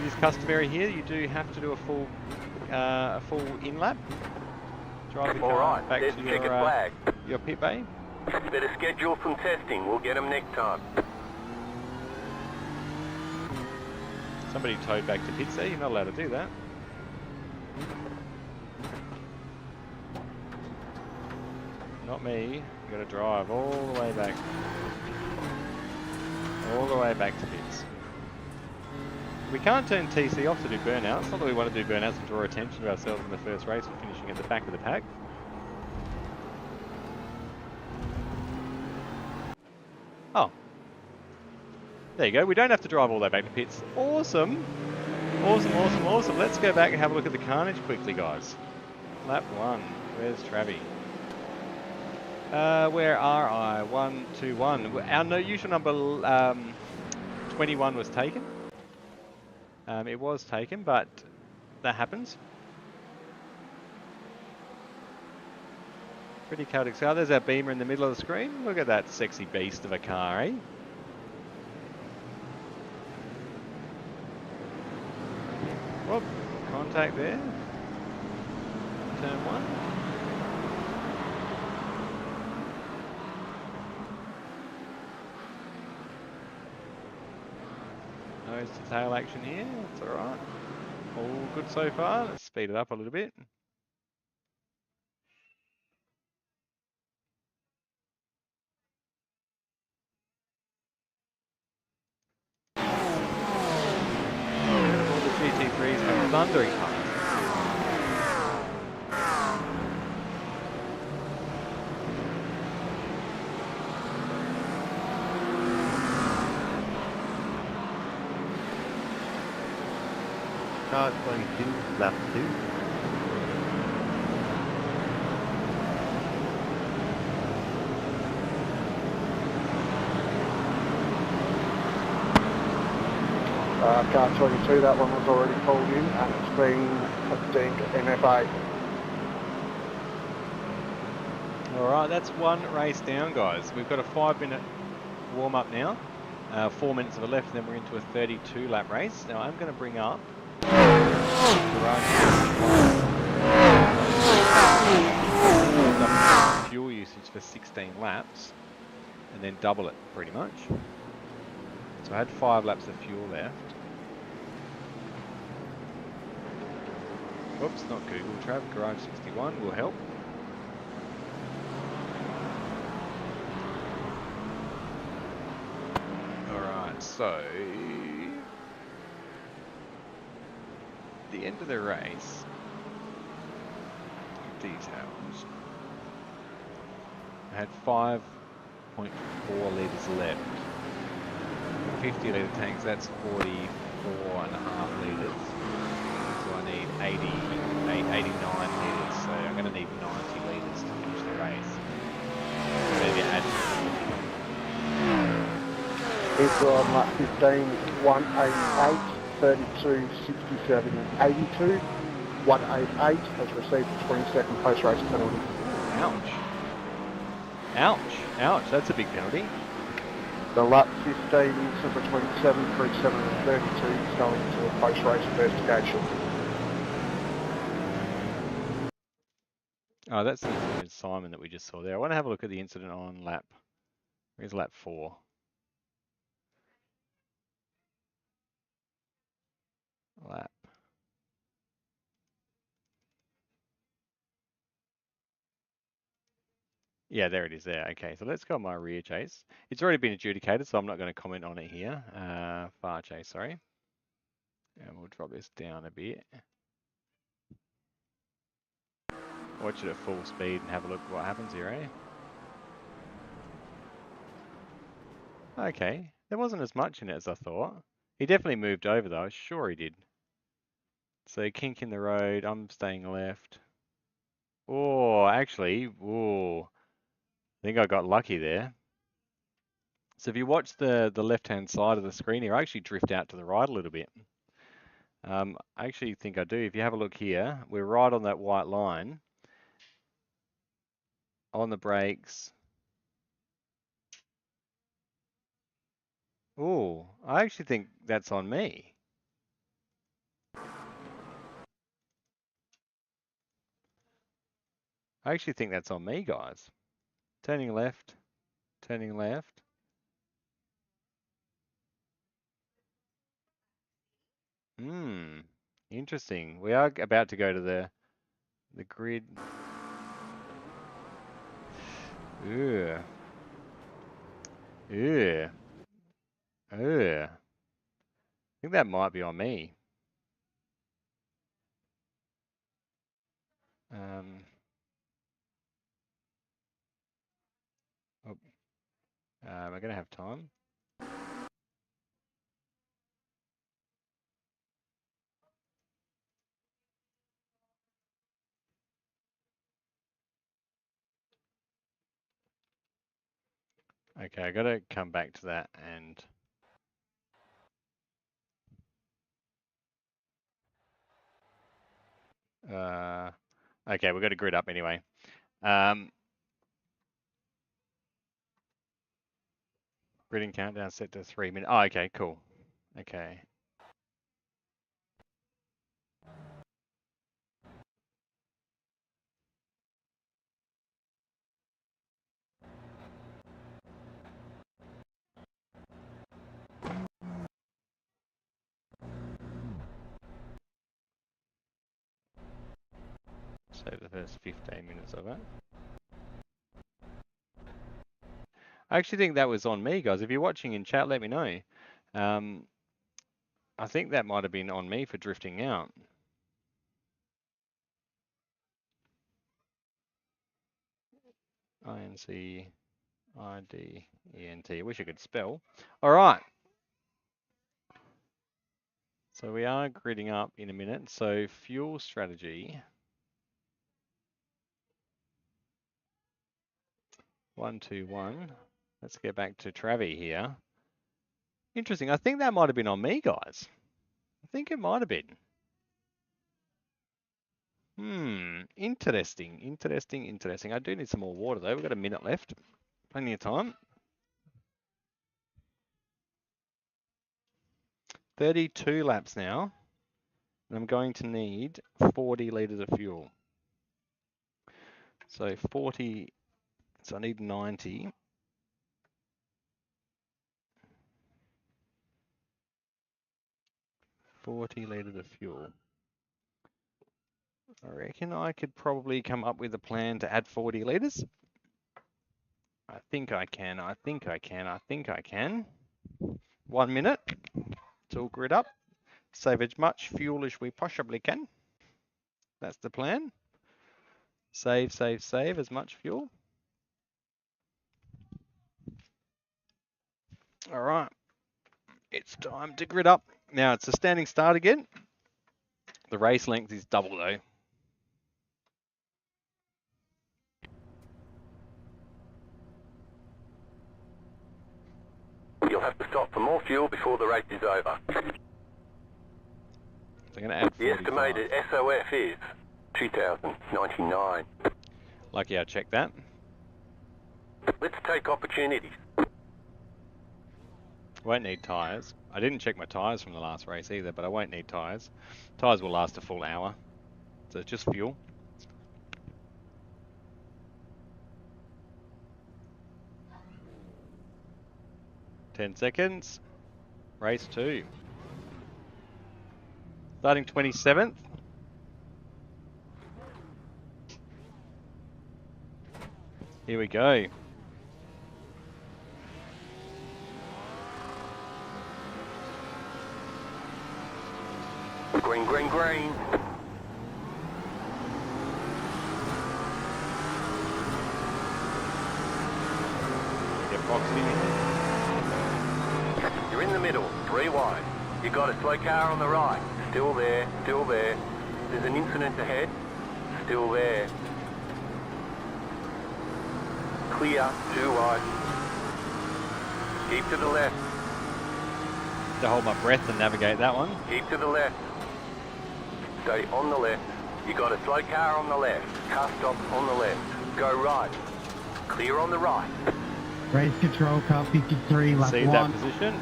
It is customary here. You do have to do a full in lap. Drive the car back to your pit bay. Better schedule some testing. We'll get them next time. Somebody towed back to pits there. You're not allowed to do that. Not me. You got to drive all the way back. All the way back to pits. We can't turn TC off to do burnouts. Not that we want to do burnouts and draw attention to ourselves in the first race. We're finishing at the back of the pack. Oh. There you go. We don't have to drive all the way back to pits. Awesome. Awesome, awesome, awesome. Let's go back and have a look at the carnage quickly, guys. Lap 1. Where's Travi? Where are I? 1, 2, 1. Our usual number 21 was taken. It was taken, but that happens. Pretty chaotic car. There's our Beamer in the middle of the screen. Look at that sexy beast of a car, eh? contact there. Turn 1. Nose to tail action here. That's all right. All good so far. Let's speed it up a little bit. All the GT3s come thundering past. Car 22, lap 2. Car 22, that one was already pulled in and it's been deemed NFA. Alright, that's one race down, guys. We've got a 5-minute warm-up now. 4 minutes of a left, and then we're into a 32-lap race. Now I'm going to bring up fuel usage for 16 laps, and then double it pretty much. So I had 5 laps of fuel left. Whoops, not Google Trav, Garage 61 will help. Alright, so the end of the race, details. I had 5.4 litres left. 50 litre tanks, that's 44.5 litres. So I need 89 litres, so I'm going to need 90 litres to finish the race. Maybe add It's on lap 15, 188, 32, 67, 82. 188 has received a 20-second post-race penalty. Ouch. Ouch. Ouch. That's a big penalty. The lap 15, so between 737 and 32 is going to a post-race investigation. Oh, that's the incident with Simon that we just saw there. I want to have a look at the incident on lap. Where's lap 4? Lap. Yeah, there it is there. Okay, so let's go on my rear chase. It's already been adjudicated, so I'm not going to comment on it here. Far chase, sorry. And we'll drop this down a bit. Watch it at full speed and have a look at what happens here, eh? Okay, there wasn't as much in it as I thought. He definitely moved over though, sure he did. So kink in the road, I'm staying left. Oh, actually, oh, I think I got lucky there. So if you watch the left-hand side of the screen here, I actually drift out to the right a little bit. I actually think I do. If you have a look here, we're right on that white line. On the brakes. Oh, I actually think that's on me. I actually think that's on me, guys. Turning left, turning left. Interesting. We are about to go to the grid. Ugh. Ugh. Ugh. I think that might be on me. Am I going to have time? Okay, I got to come back to that and okay, we've got to grid up anyway. Gridding countdown set to 3 minutes. Oh, okay, cool. Okay. Save the first 15 minutes of it. I actually think that was on me, guys. If you're watching in chat, let me know. I think that might have been on me for drifting out. INCIDENT. I wish I could spell. All right. So we are gridding up in a minute. So fuel strategy. 1, 2, 1. Let's get back to Travi here. Interesting. I think that might have been on me, guys. I think it might have been. Interesting. I do need some more water though. We've got a minute left. Plenty of time. 32 laps now. And I'm going to need 40 litres of fuel. So 40, so I need 90. $40 litres of fuel. I reckon I could probably come up with a plan to add 40 litres. I think I can. 1 minute. It's all grid up. Save as much fuel as we possibly can. That's the plan. Save as much fuel. All right. It's time to grid up. Now it's a standing start again. The race length is double though. You'll have to stop for more fuel before the race is over. So I'm going to add 45. The estimated SOF is 2,099. Lucky I checked that. Let's take opportunities. Won't need tyres. I didn't check my tyres from the last race either, but I won't need tyres. Tyres will last a full hour. So it's just fuel. Ten seconds. Race 2. Starting 27th. Here we go. Green, green, green. Get Foxy. You're in the middle, 3 wide. You got a slow car on the right. Still there, still there. There's an incident ahead. Still there. Clear, 2 wide. Keep to the left. To hold my breath and navigate that one. Keep to the left. Stay on the left. You got a slow car on the left. Car stop on the left. Go right. Clear on the right. Race control, car 53, lap See 1. that position.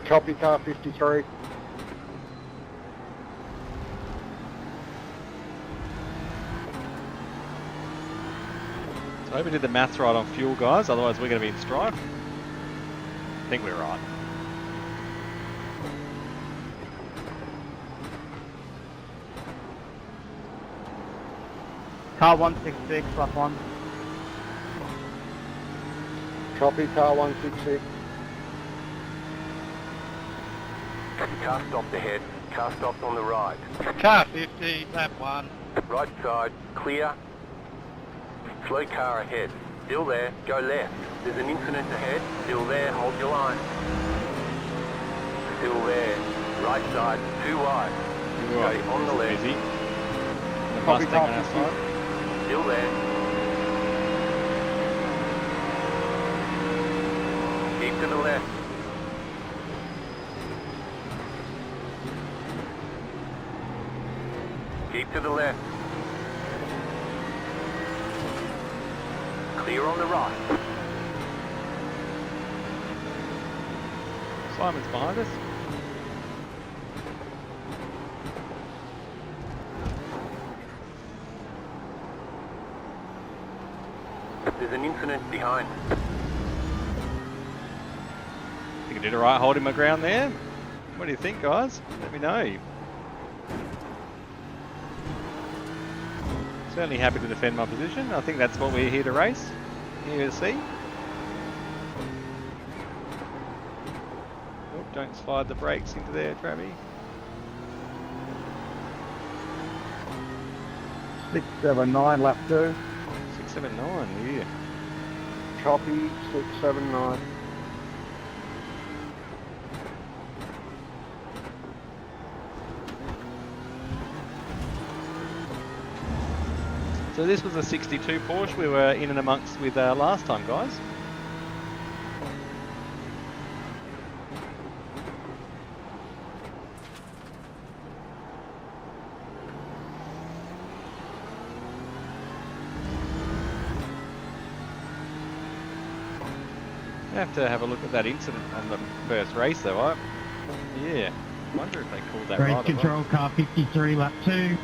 Copy, car 53. So I hope we did the maths right on fuel, guys. Otherwise, we're going to be in strife. I think we're right. Car 166, lap 1. Copy, car 166. Car stopped ahead. Car stopped on the right. Car 50, lap 1. Right side, clear. Slow car ahead. Still there, go left. There's an incident ahead. Still there, hold your line. Still there. Right side, 2 wide. Okay, on the left. Easy. The Copy, Mustang on car our 50. side. Still there. Keep to the left. Keep to the left. Clear on the right. Simon's behind us. There's an incident behind. Think I did it right holding my ground there? What do you think, guys? Let me know. Certainly happy to defend my position. I think that's what we're here to race. Here to see. Oh, don't slide the brakes into there, Travi. 679, lap 2. 679, yeah. Copy, 679. So this was a 62 Porsche we were in and amongst with last time, guys. I have to have a look at that incident on the first race though. Yeah, I wonder if they called that Race right. control, car 53, lap 2.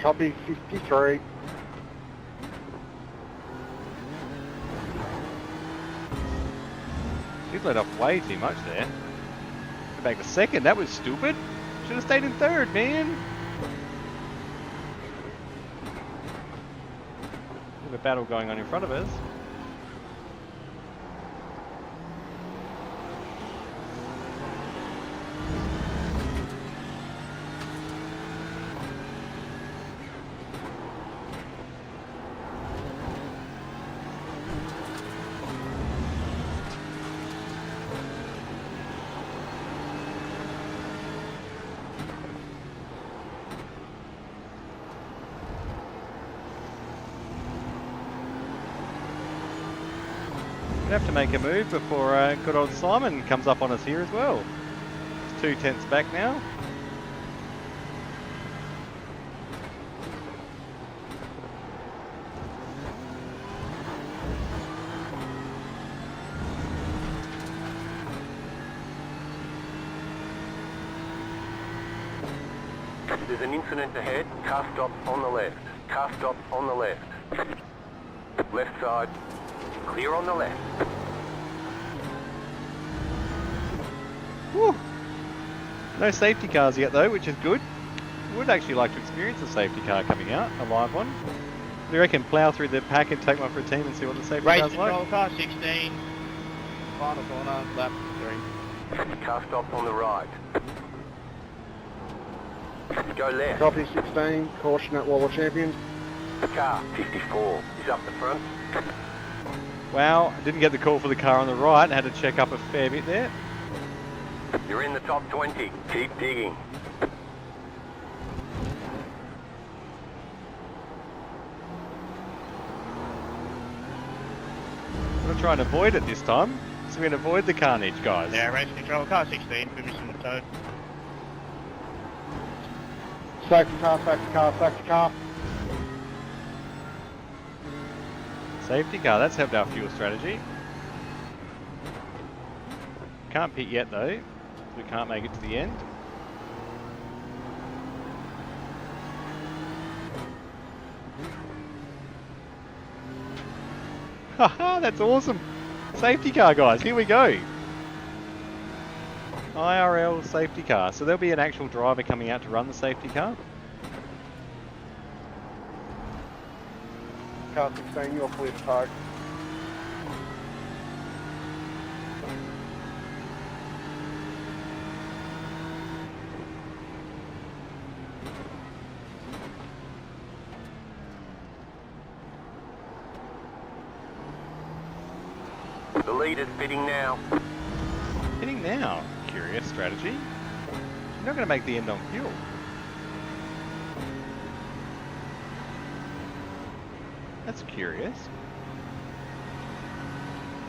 Copy, 53. She's let off way too much there. Go back to second, that was stupid. Should have stayed in third, man. Bit of a battle going on in front of us. We have to make a move before good old Simon comes up on us here as well. It's 2 tenths back now. There's an incident ahead. Car stop on the left. Car stop on the left. Left side. Clear on the left. Whew. No safety cars yet though, which is good. Would actually like to experience a safety car coming out, a live one. Do you reckon plough through the pack and take one for a team and see what the safety Race car's control, like? car 16. Final corner, lap 3. Car stop on the right. Go left. Copy, 16. Caution at wall of champions. Car 54 is up the front. Wow, I didn't get the call for the car on the right. Had to check up a fair bit there. You're in the top 20. Keep digging. I'm going to try and avoid it this time. So we're going to avoid the carnage, guys. Yeah, race control, car 16, permission to tow. Safety car, safety car, safety car. Safety car, that's helped our fuel strategy. Can't pit yet though. We can't make it to the end. Haha, that's awesome. Safety car, guys, here we go. IRL safety car. So there'll be an actual driver coming out to run the safety car. Car 16, you're clear to tow. The leader's pitting now. Hitting now. Curious strategy. You're not going to make the end on fuel. That's curious.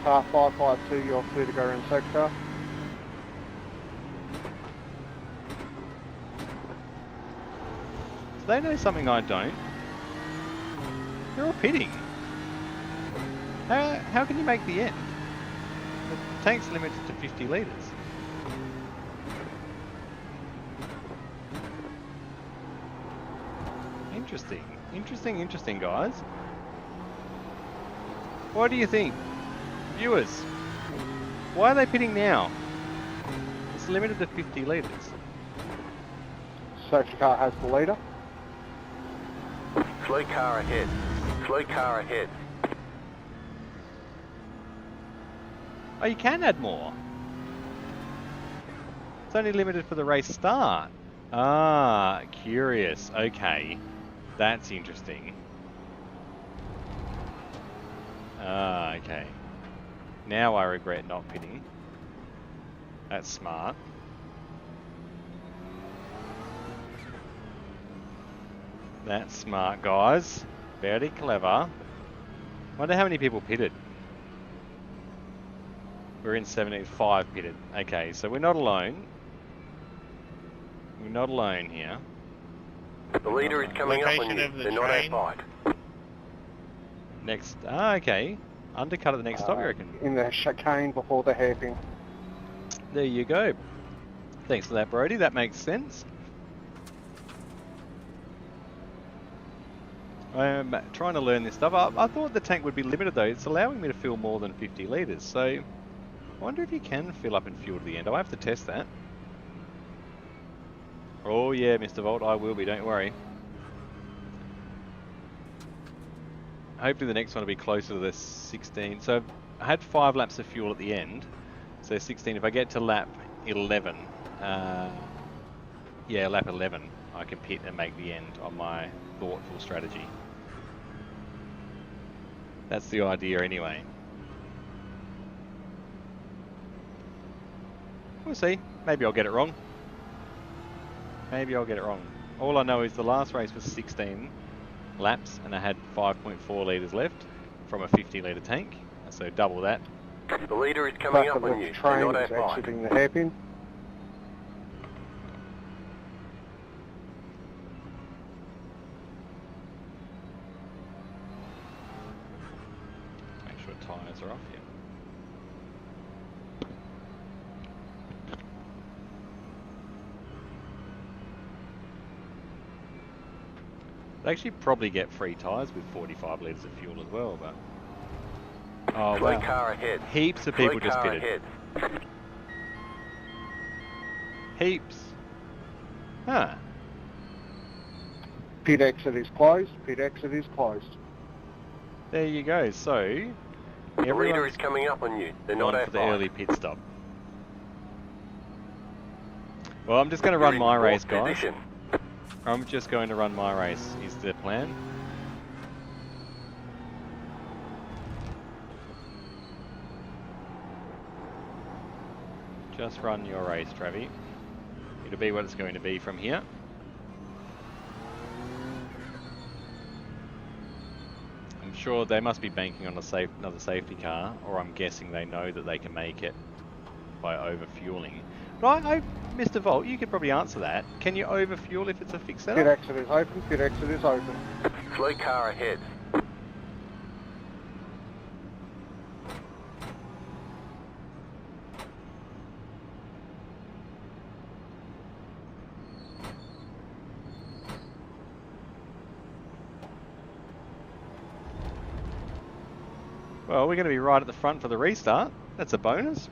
Car 552, you're clear to go around safety car. So they know something I don't. They're all pitting. How can you make the end? The tank's limited to 50 litres. Interesting. Interesting, guys. What do you think? Viewers, why are they pitting now? It's limited to 50 litres. safety car has the leader. Slow car ahead. Slow car ahead. Oh, you can add more. It's only limited for the race start. Ah, curious. Okay. That's interesting. Ah, okay. Now I regret not pitting. That's smart. That's smart, guys. Very clever. Wonder how many people pitted. We're in 75 pitted. Okay, so we're not alone. We're not alone here. The leader is coming up on Location you. of the They're not train. outside. Next, okay. Undercut at the next stop, you reckon? In the chicane before the hairpin. There you go. Thanks for that, Brody. That makes sense. I'm trying to learn this stuff. I thought the tank would be limited though. It's allowing me to fill more than 50 litres. So I wonder if you can fill up and fuel to the end. I'll have to test that. Oh yeah, Mr. Volt, I will be. Don't worry. Hopefully the next one will be closer to the 16. So I had 5 laps of fuel at the end. So 16. If I get to lap 11, yeah, lap 11, I can pit and make the end on my thoughtful strategy. That's the idea anyway. We'll see. Maybe I'll get it wrong. Maybe I'll get it wrong. All I know is the last race was 16 laps and I had 5.4 litres left from a 50 litre tank. So double that. The leader is coming Back up of on the you. They're train not is outside. exiting the hairpin. Make sure tyres are off here. They actually probably get free tyres with 45 litres of fuel as well, but... Oh Slow wow. car ahead. Heaps of Slow people just car pitted. ahead. Heaps. Huh. Pit exit is closed. Pit exit is closed. There you go. So, The leader everyone's is coming up on you. They're not gone for the outside. early pit stop. Well, I'm just going to You're run in my fourth race, guys. position. I'm just going to run my race, is the plan. Just run your race, Travi. It'll be what it's going to be from here. I'm sure they must be banking on another safety car, or I'm guessing they know that they can make it by overfueling. Right, Mr. Volt, you could probably answer that. Can you overfuel if it's a fixed Pit setup? exit is open. Pit exit is open. Slow car ahead. Well, we're going to be right at the front for the restart. That's a bonus.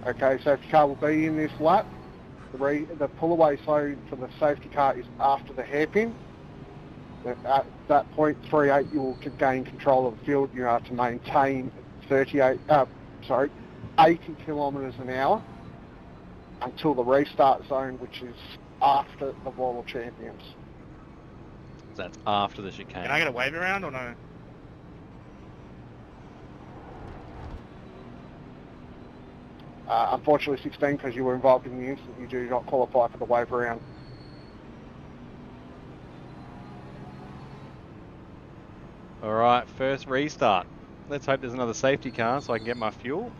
Okay, safety car will be in this lap. The pull away zone for the safety car is after the hairpin. At that point, 38, you will gain control of the field. You are to maintain 80 kilometres an hour until the restart zone, which is after the Wall of Champions. So that's after the chicane. Can I get a wave around or no? Unfortunately, 16, because you were involved in the incident, you do not qualify for the wave around. Alright, first restart. Let's hope there's another safety car so I can get my fuel.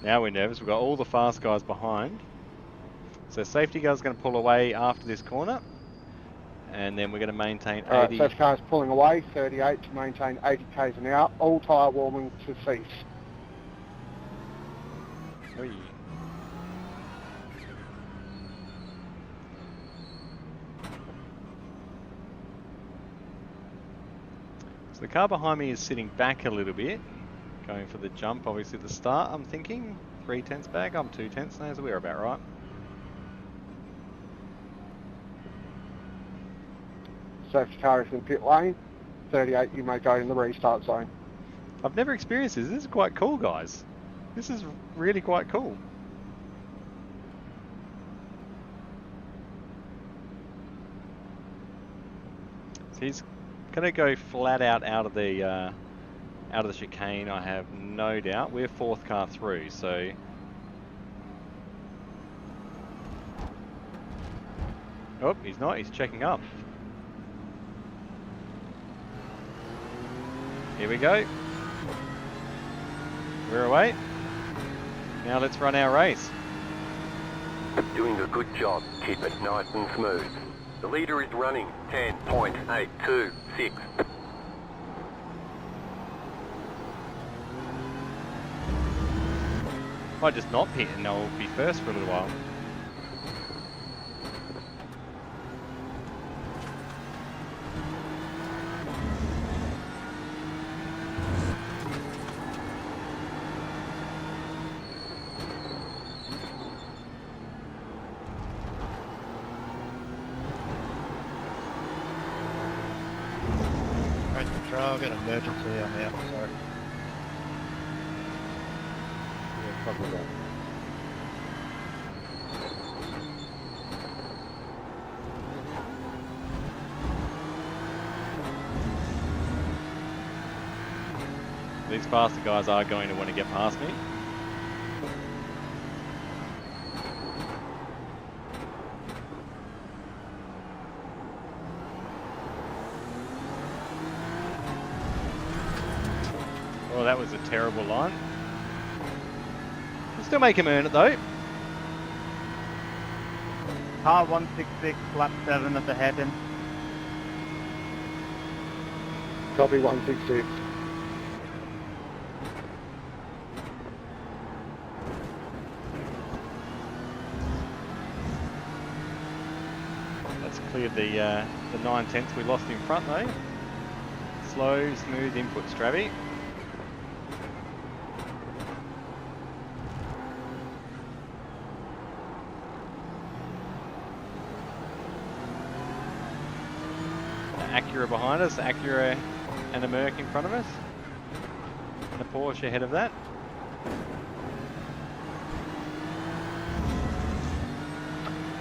Now we're nervous. We've got all the fast guys behind. So safety car's going to pull away after this corner. And then we're going to maintain 80. Safety car is pulling away, 38 to maintain 80 k's an hour. All tyre warming to cease. Oi. the car behind me is sitting back a little bit, going for the jump obviously at the start, I'm thinking. 3 tenths back, I'm 2 tenths now, so we're about right. Safety car is in pit lane. 38, you may go in the restart zone. I've never experienced this. This is quite cool, guys. This is really quite cool. So he's going to go flat out of the chicane, I have no doubt. We're 4th car through, so... Oh, he's not. He's checking up. Here we go. We're away. Now let's run our race. Doing a good job. Keep it nice and smooth. The leader is running 10.826. Might just not pit and they'll be first for a little while. Race control, I've got an emergency on the outside. Yeah, probably right. These faster guys are going to want to get past me. Oh, that was a terrible line. We'll still make him earn it though. Car 166, lap 7 at the hairpin. Copy 166. That's cleared the 9 tenths we lost in front though. Slow, smooth input, Stravy. Acura behind us, Acura and a Merc in front of us, and a Porsche ahead of that.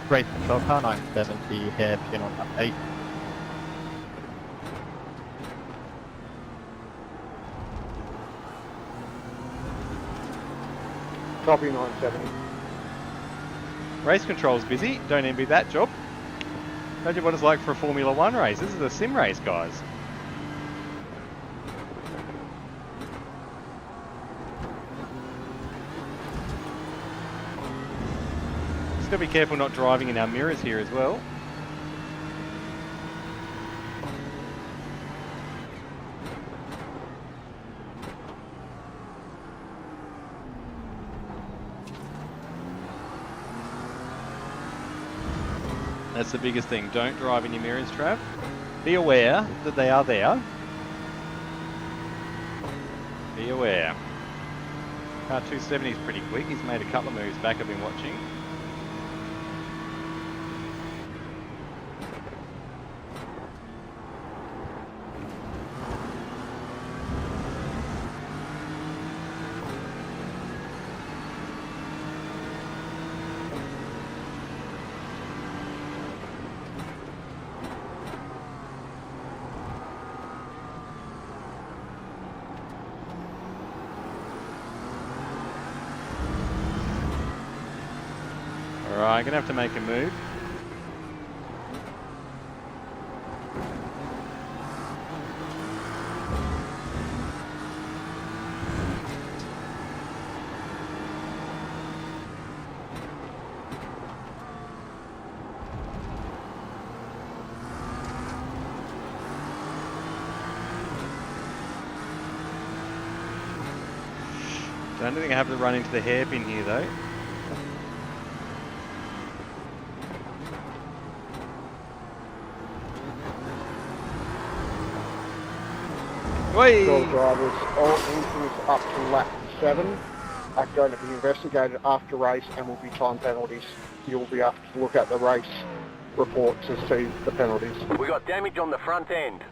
Race control, car 970, hairpin on lap 8. Copy 970. Race control's busy, don't envy that job. Imagine what it's like for a Formula 1 race. This is a sim race, guys. Just gotta be careful not driving in our mirrors here as well. That's the biggest thing. Don't drive in your mirrors, Trav. Be aware that they are there. Be aware. Car 270 is pretty quick. He's made a couple of moves back. I've been watching. Alright, gonna have to make a move. Don't think I have to run into the hairpin here though. Whey! All drivers, all incidents up to lap 7 are going to be investigated after race and will be time penalties. You'll be able to look at the race report to see the penalties. We got damage on the front end.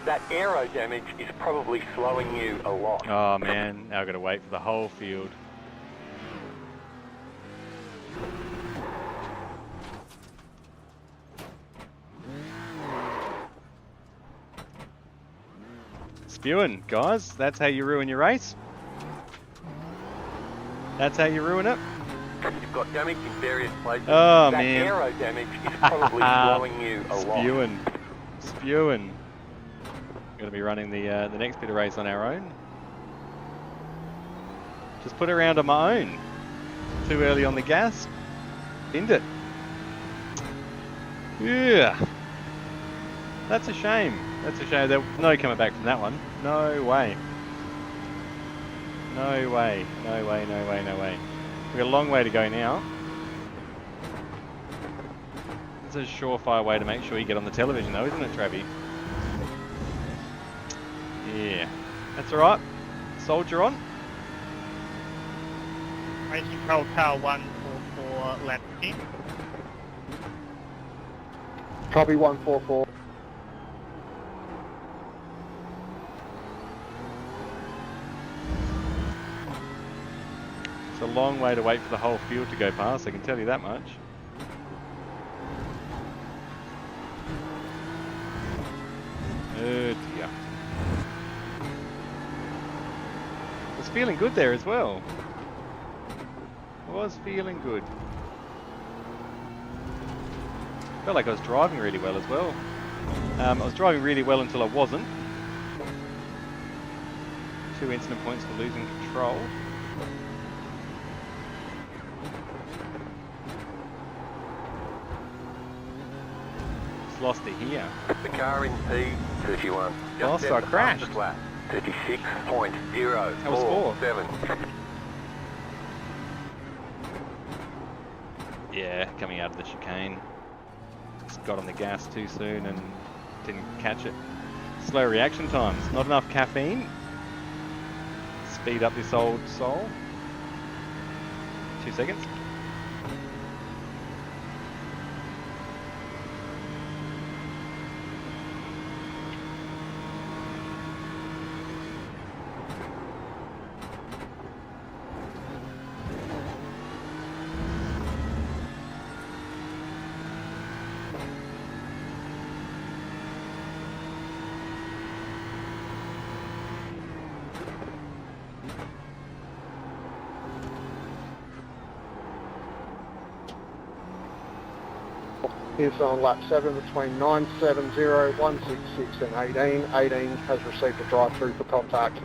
That aero damage is probably slowing you a lot. Oh man, now I've got to wait for the whole field. Spewing, guys. That's how you ruin your race. That's how you ruin it. You've got damage in various places. Oh, that man. aero damage is probably slowing you a lot. Spewing. Spewing. Going to be running the next bit of race on our own. Just put it around on my own. Too early on the gas. Binned it. Yeah. That's a shame. That's a shame. There's no coming back from that one. No way. No way. No way, no way, no way. We've got a long way to go now. It's a surefire way to make sure you get on the television though, isn't it, Travi? Yeah. That's alright. Soldier on. Race control car 144 lap 10. Copy 144. It's a long way to wait for the whole field to go past, I can tell you that much. Oh dear. I was feeling good there as well. I was feeling good. Felt like I was driving really well as well. I was driving really well until I wasn't. 2 incident points for losing control. Just lost it here. The car in P31. Oh, so I crashed. 36.047. Yeah, coming out of the chicane. Just got on the gas too soon and didn't catch it. Slow reaction times, not enough caffeine. Speed up this old soul. 2 seconds. Is on lap 7 between 970, 166 and 18. 18 has received a drive-through for contact.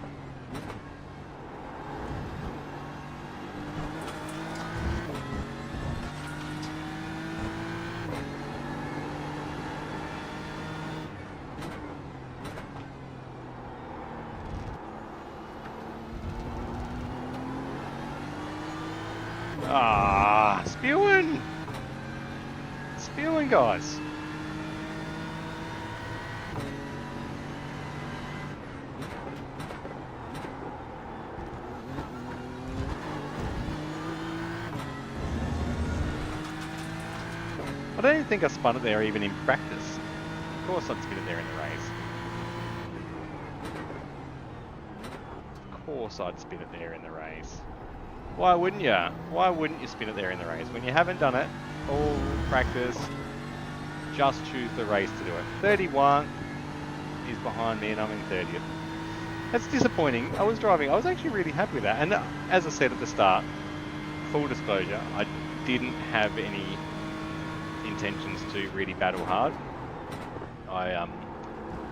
Ah, spewing! Spewing, guys. I don't even think I spun it there even in practice. Of course I'd spin it there in the race. Of course I'd spin it there in the race. Why wouldn't you? Why wouldn't you spin it there in the race? When you haven't done it, all practice, just choose the race to do it. 31 is behind me and I'm in 30th. That's disappointing. I was actually really happy with that. And as I said at the start, full disclosure, I didn't have any intentions to really battle hard.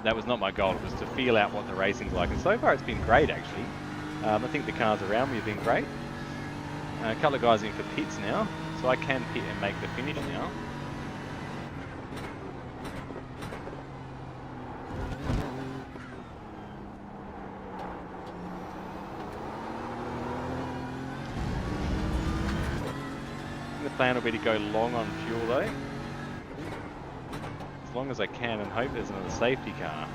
That was not my goal. It was to feel out what the racing's like. And so far it's been great actually. I think the cars around me have been great. A couple of guys in for pits now, so I can pit and make the finish now. The plan will be to go long on fuel though. As long as I can and hope there's another safety car.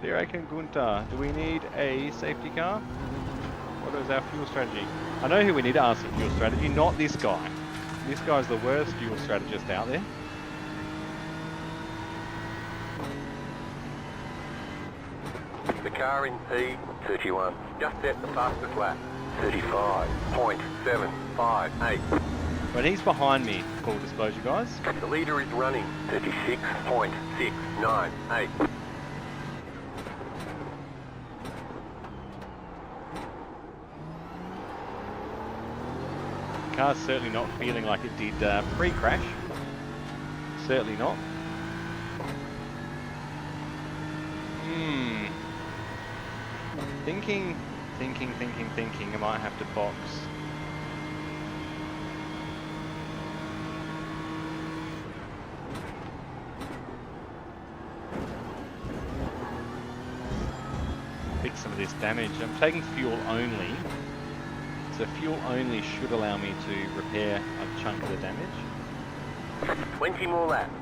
Derek and Gunter, do we need a safety car? What is our fuel strategy? I know who we need to ask for fuel strategy, not this guy. This guy's the worst fuel strategist out there. The car in P31 just set the fastest lap. 35.758. When he's behind me, full disclosure guys. The leader is running 36.698. The car's certainly not feeling like it did pre-crash. Certainly not. Thinking, I might have to box. Fix some of this damage. I'm taking fuel only. So fuel only should allow me to repair a chunk of the damage. 20 more laps.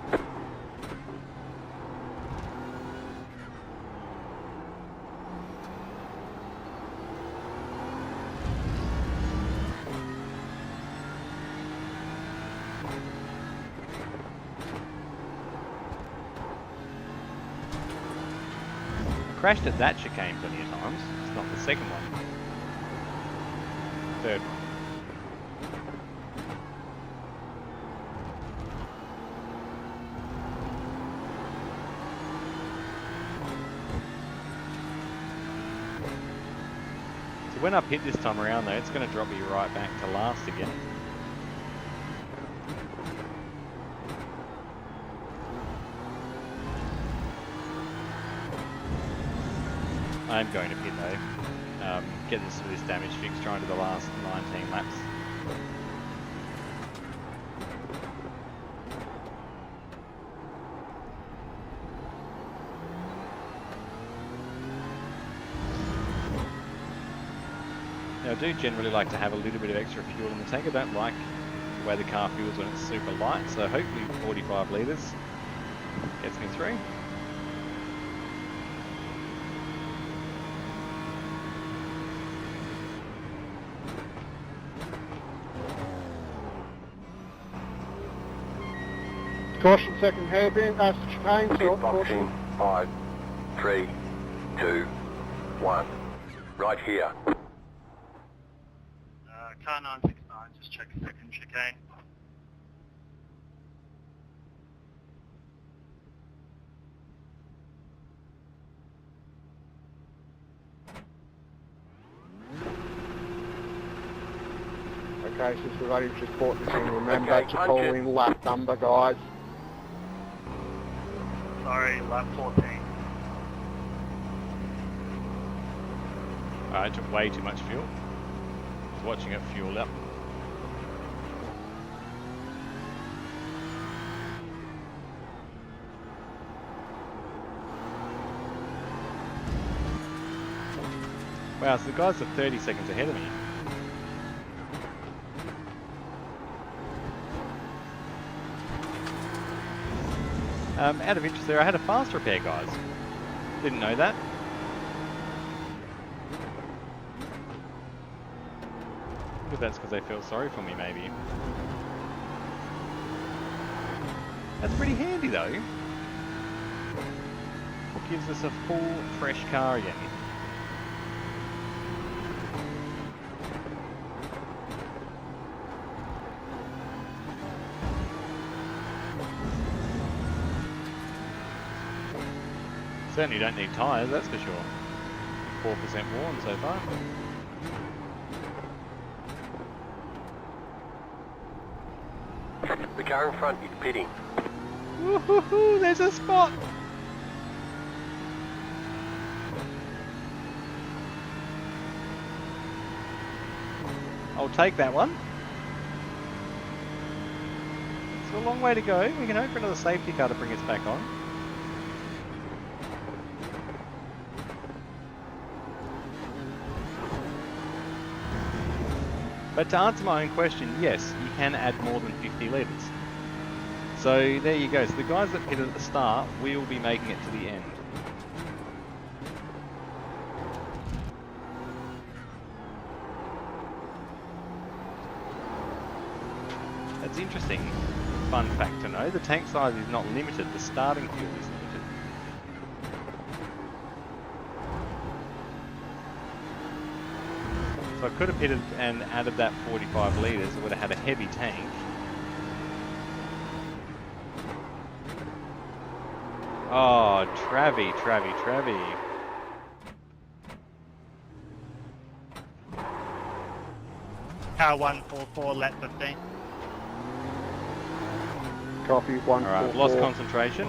Crashed at that chicane plenty of times. It's not the second one. Third one. So when I've hit this time around though, it's going to drop me right back to last again. I'm going to pit though. Get some of this damage fixed, trying to the last 19 laps. Now I do generally like to have a little bit of extra fuel in the tank. I don't like the way the car feels when it's super light, so hopefully 45 litres gets me through. Caution, second hairpin, chicane, Pit caution. boxing. 5, 3, 2, 1. Right here. Car 969, just check second chicane. Okay, since we've only just brought this in, remember Okay, to call in lap number, guys. Sorry, lap 14. I took way too much fuel. I was watching it fuel up. Wow, so the guys are 30 seconds ahead of me. Out of interest there, I had a fast repair, guys. Didn't know that. But that's because they felt sorry for me, maybe. That's pretty handy, though. Gives us a full, fresh car again. Certainly don't need tyres, that's for sure. 4% worn so far. The car in front is pitting. Woohoo! There's a spot! I'll take that one. It's a long way to go. We can hope for another safety car to bring us back on. But to answer my own question, yes, you can add more than 50 litres. So there you go. So the guys that pitted at the start will be making it to the end. it's interesting, fun fact to know, the tank size is not limited, the starting fuel is limited. So I could have pitted and added that 45 litres, it would have had a heavy tank. Oh, Travy. Car 144, lap 15. Copy, 144. Alright, lost concentration.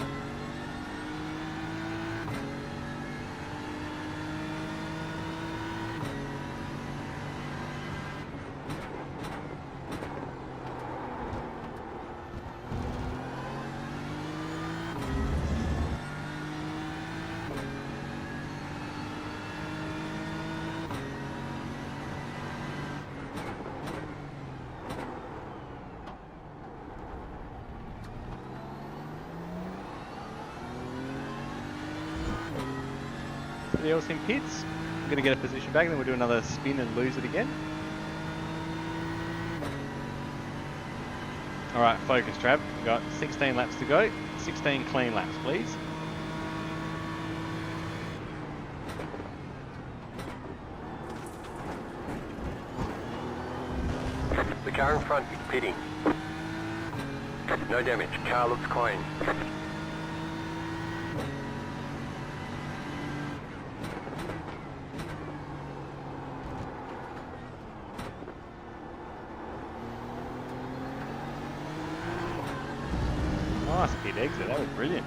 Somebody else in pits. I'm going to get a position back and then we'll do another spin and lose it again. Alright, focus Trav. We've got 16 laps to go. 16 clean laps, please. The car in front is pitting. No damage. Car looks clean. Nice pit exit, that was brilliant.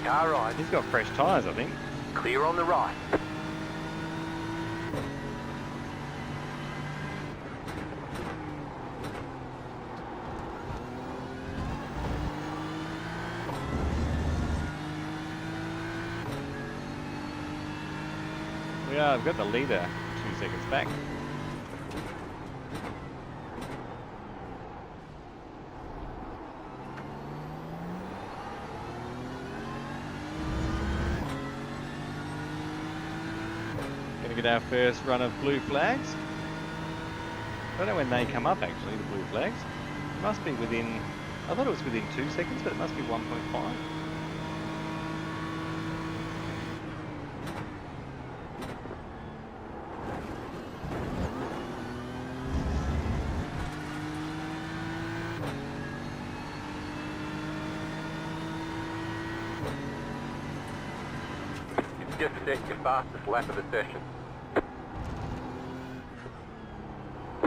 Car right. He's got fresh tyres, I think. Clear on the right. We've got the leader 2 seconds back. Gonna get our first run of blue flags. I don't know when they come up actually, the blue flags. It must be within, I thought it was within 2 seconds, but it must be 1.5. Just set your fastest lap of the session.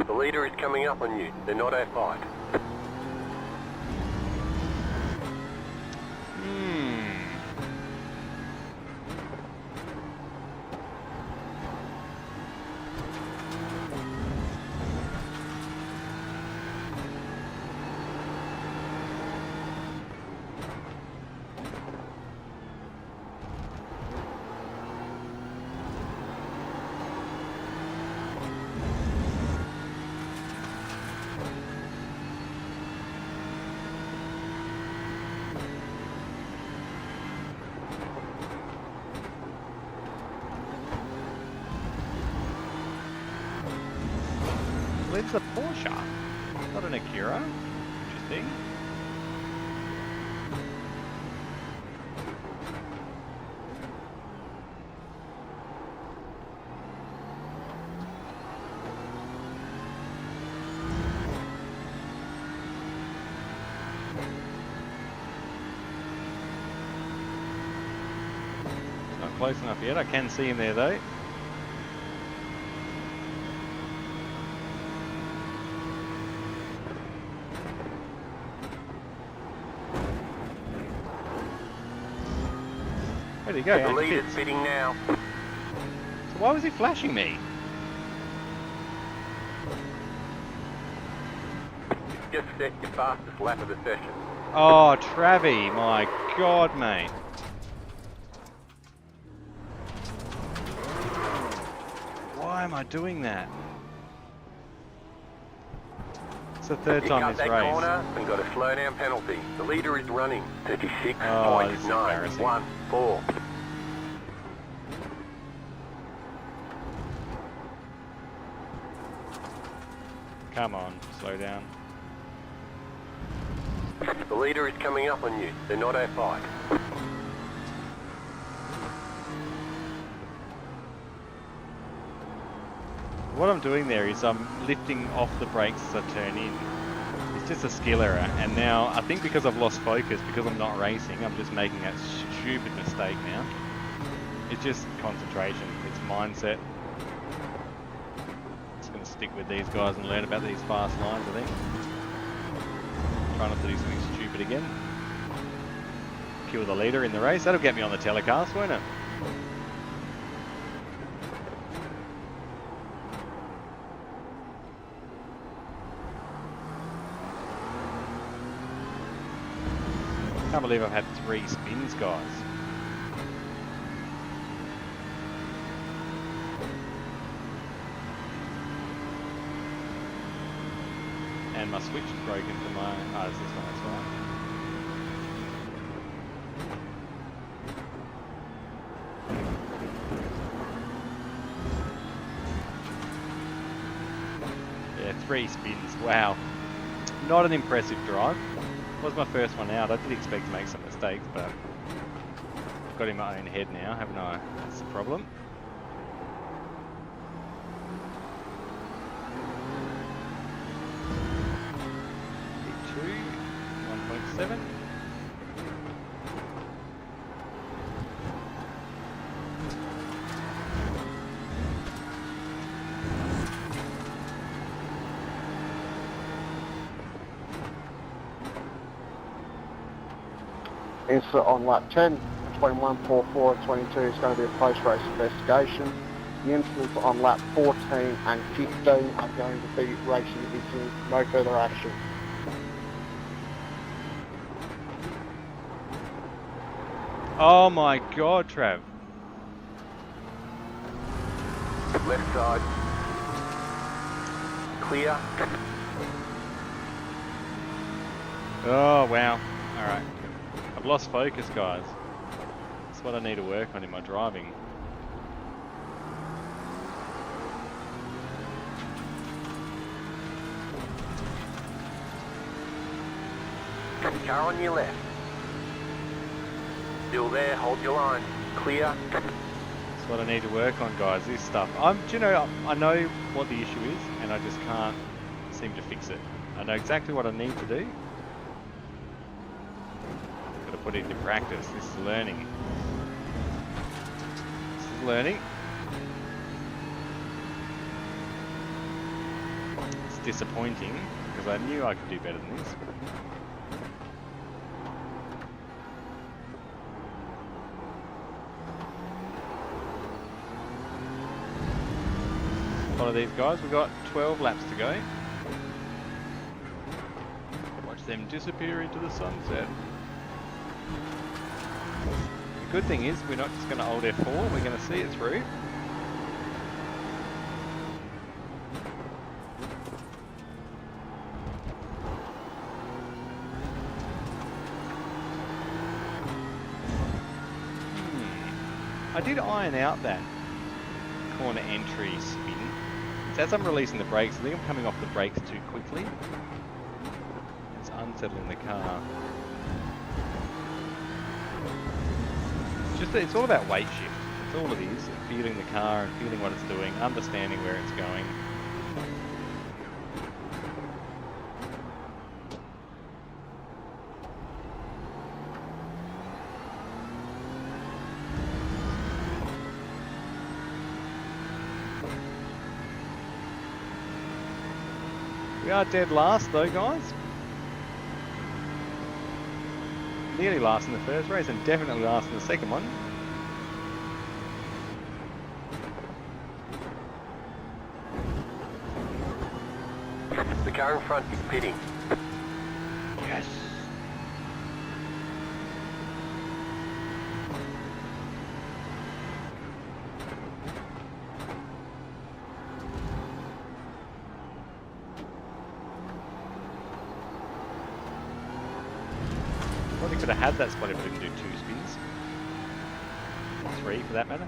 The leader is coming up on you. They're not at fight. It's a Porsche, not an Acura. Interesting. Not close enough yet. I can see him there though. Where did he go? The leader's pitting now. So why was he flashing me? Just set your fastest lap of the session. Oh, Travy, my God, mate. Why am I doing that? It's the third You time cut this that race. corner and got a slow down penalty. The leader is running Oh, this is embarrassing. 36.914. Come on, slow down. The leader is coming up on you. They're not at fight. What I'm doing there is I'm lifting off the brakes as I turn in. It's just a skill error, and now I think because I've lost focus, because I'm not racing, I'm just making that stupid mistake now. It's just concentration, it's mindset. Just going to stick with these guys and learn about these fast lines, I think. Try not to do something stupid again. Kill the leader in the race, that'll get me on the telecast, won't it? I can't believe I've had 3 spins, guys. And my switch is broken for my... Oh, it's this one, that's right. Yeah, 3 spins, wow. Not an impressive drive. Was my first one out. I did expect to make some mistakes, but I've got in my own head now, haven't I? That's the problem. P2, 1.7. Insert on lap 10, between 144 and 22 is going to be a post-race investigation. The incidents on lap 14 and 15 are going to be racing incidents, no further action. Oh my god, Trav. Left side. Clear. Oh wow. Alright. I've lost focus, guys. That's what I need to work on in my driving. Car on your left. Still there, hold your line. Clear. That's what I need to work on, guys, this stuff. Do you know, I know what the issue is, and I just can't seem to fix it. I know exactly what I need to do. Gotta put it into practice. This is learning. This is learning. It's disappointing, because I knew I could do better than this. Follow these guys, we've got 12 laps to go. Watch them disappear into the sunset. The good thing is we're not just going to hold F4, we're going to see it through. I did iron out that corner entry spin. So as I'm releasing the brakes, I think I'm coming off the brakes too quickly. It's unsettling the car. It's all about weight shift. That's all it is. Feeling the car and feeling what it's doing, understanding where it's going. We are dead last though, guys. Nearly last in the first race and definitely last in the second one. The car in front is pitting. Yes. Probably could have had that spot if I didn't do 2 spins. 3 for that matter.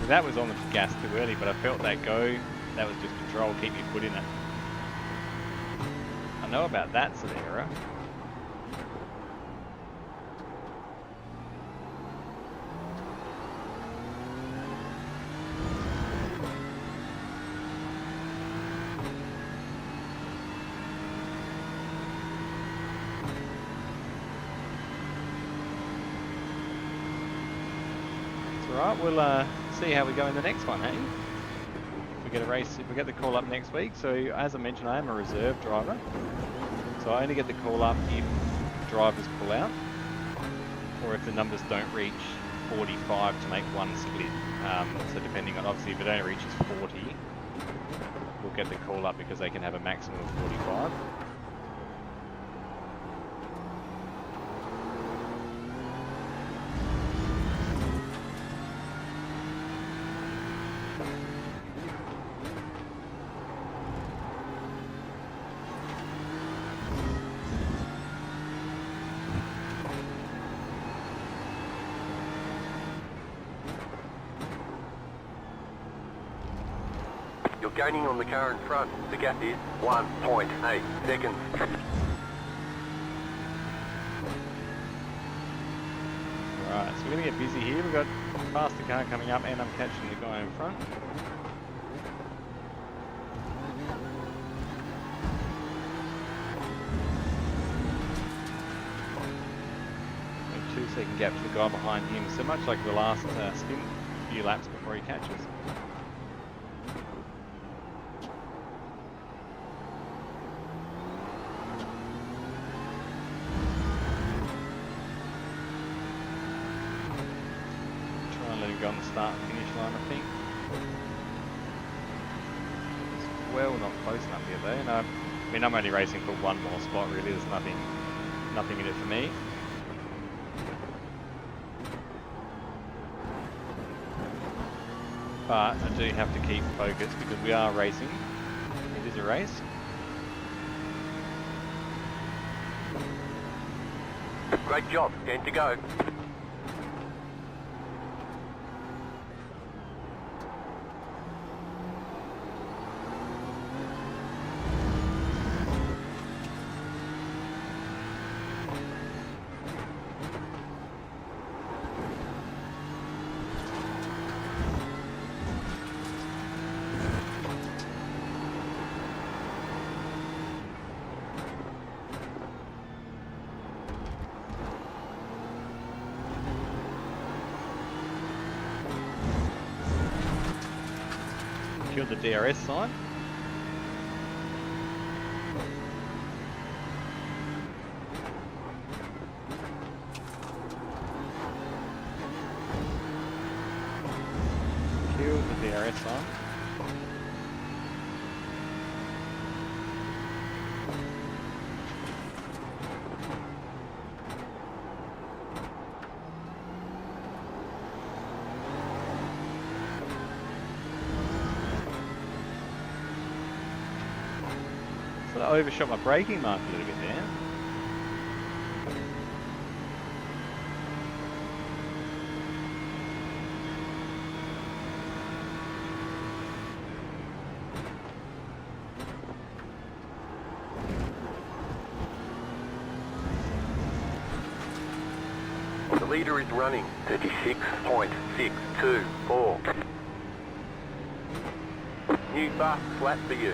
That was on the gas too early, but I felt that go. That was just control, keep your foot in it. I know about that sort of error. It's alright, we'll see how we go in the next one, hey? If we get a race, if we get the call up next week. So as I mentioned, I am a reserve driver. So I only get the call up if drivers pull out, or if the numbers don't reach 45 to make one split. So depending on, obviously if it only reaches 40, we'll get the call up because they can have a maximum of 45. You're gaining on the car in front. The gap is 1.8 seconds. Right, so we're going to get busy here. We've got a faster car coming up and I'm catching the guy in front. A 2-second gap to the guy behind him, so much like the last spin, a few laps before he catches. Go on the start and finish line, I think. It's well not close enough here though. No, I mean I'm only racing for one more spot really. There's nothing in it for me. But I do have to keep focused because we are racing. It is a race. Great job. 10 to go. Killed the DRS sign. Killed the DRS sign. So I overshot my braking mark a little bit there. The leader is running 36.624. New fast flat for you.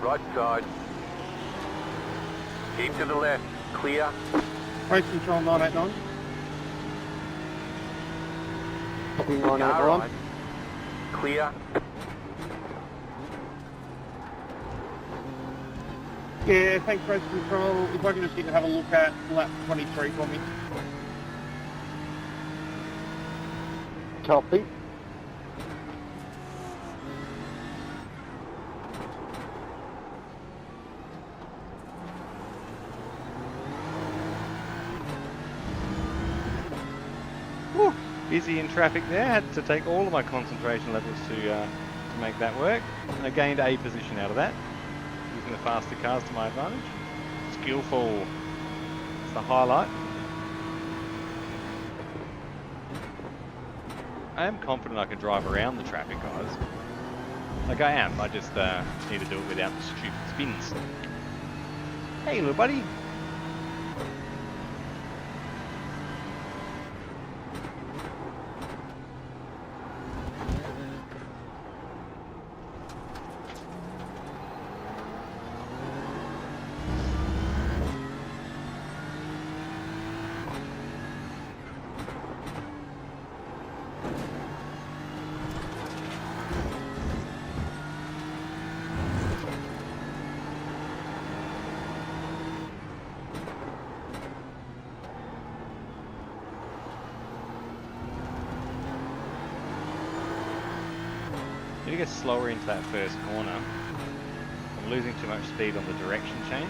right side. Keep to the left, clear. Race control 989. Copy Car 989. right, clear. Yeah, thanks, race control. If I can just get to have a look at lap 23 for me. Copy. Whew, busy in traffic there. Had to take all of my concentration levels to make that work. And I gained a position out of that, using the faster cars to my advantage. Skillful. It's the highlight. I am confident I can drive around the traffic, guys. Like I am. I just need to do it without the stupid spins. Hey, little buddy. Need to get slower into that first corner. I'm losing too much speed on the direction change.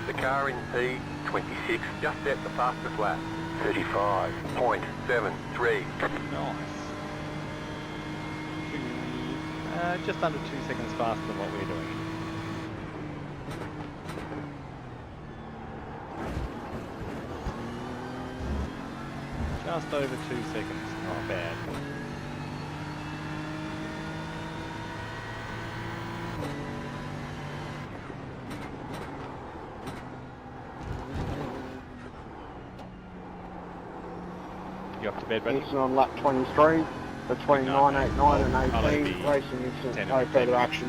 The car in P26 just set the fastest lap. 35.73. Nice. Just under 2 seconds faster than what we're doing. Just over 2 seconds. Not bad. You up to bed, buddy? It's on lap 23, between No, 989 and I'll 18, be racing incident, 10 no and further 10. action.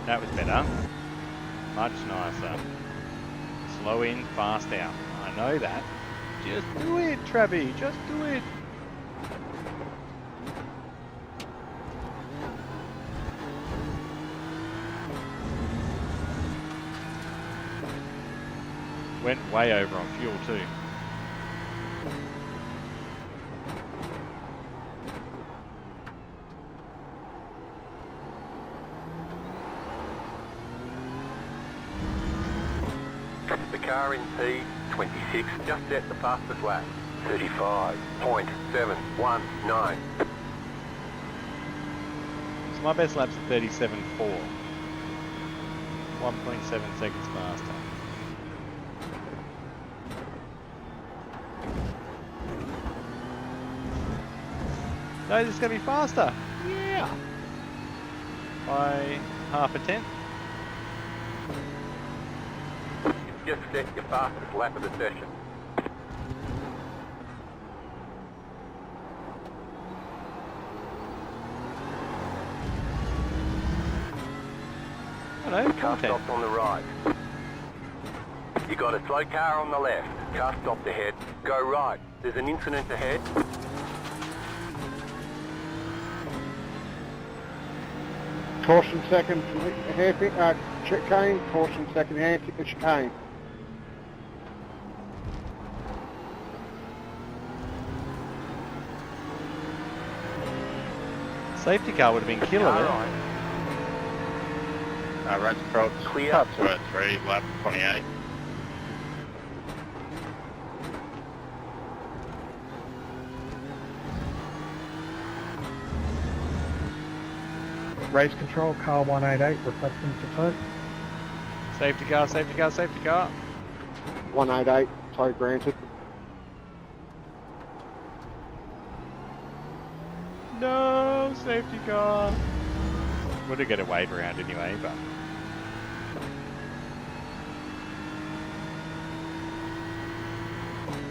That was better. Much nicer. Slow in, fast out. I know that. Just do it, Travi. Just do it. Went way over on fuel too. The car in P26 just set the fastest lap. 35.719. So my best lap's at 37.4. 1.7 seconds faster. No, this is going to be faster. Yeah. By half a tenth. Just set your fastest lap of the session. Hello, Car okay. stopped on the right. You got a slow car on the left. Car stopped ahead. Go right. There's an incident ahead. Caution second hairpin, chicane, caution second hairpin, chicane. Safety car would have been killer Car there. right. Race control. Clear. Cut 203, lap 28. Race control, car 188, requesting to tow. Safety car, safety car, safety car. 188, tow granted. No, safety car. Would have got a wave around anyway, but.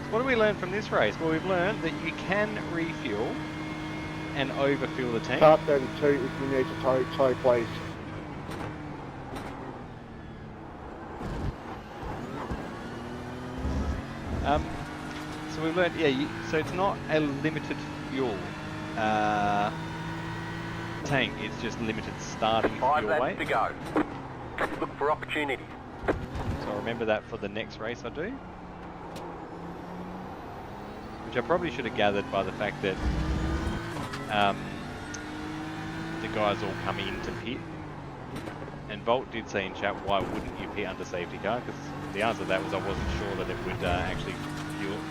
So what do we learn from this race? Well, we've learned that you can refuel and overfill the tank. Car 32, if you need to tow please. So we've learned, so it's not a limited fuel tank, it's just limited starting 5 fuel laps weight. to go. Look for opportunities. So I'll remember that for the next race I do. Which I probably should have gathered by the fact that the guys all come into pit. And Volt did say in chat, why wouldn't you pit under safety car? Because the answer to that was I wasn't sure that it would actually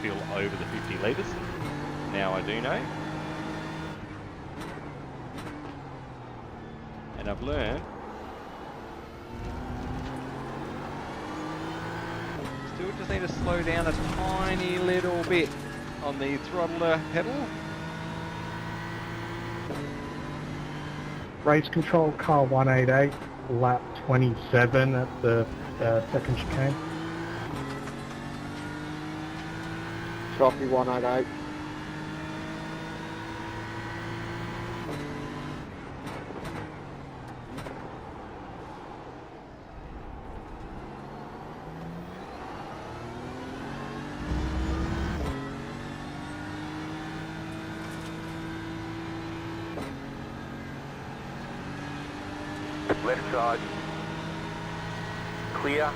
fuel over the 50 litres. Now I do know. And I've learned. Still just need to slow down a tiny little bit on the throttler pedal. Race control, car 188, lap 27 at the second chicane. Copy 188. Left side. Clear.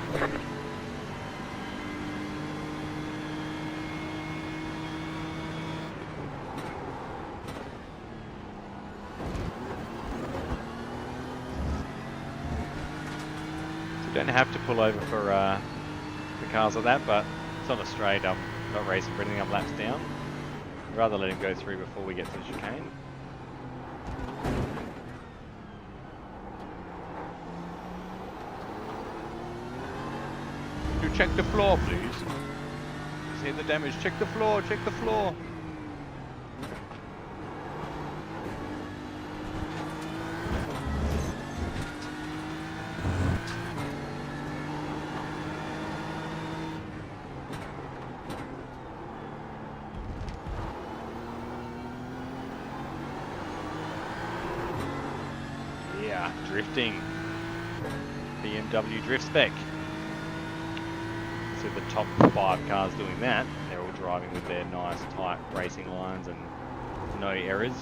So you don't have to pull over for the cars like that, but it's on a straight. I'm not racing for anything, I'm laps down. I'd rather let him go through before we get to the chicane. You check the floor, please. See the damage. Check the floor, check the floor. Yeah, drifting. BMW drift spec. So the top 5 cars doing that, they're all driving with their nice tight racing lines and no errors.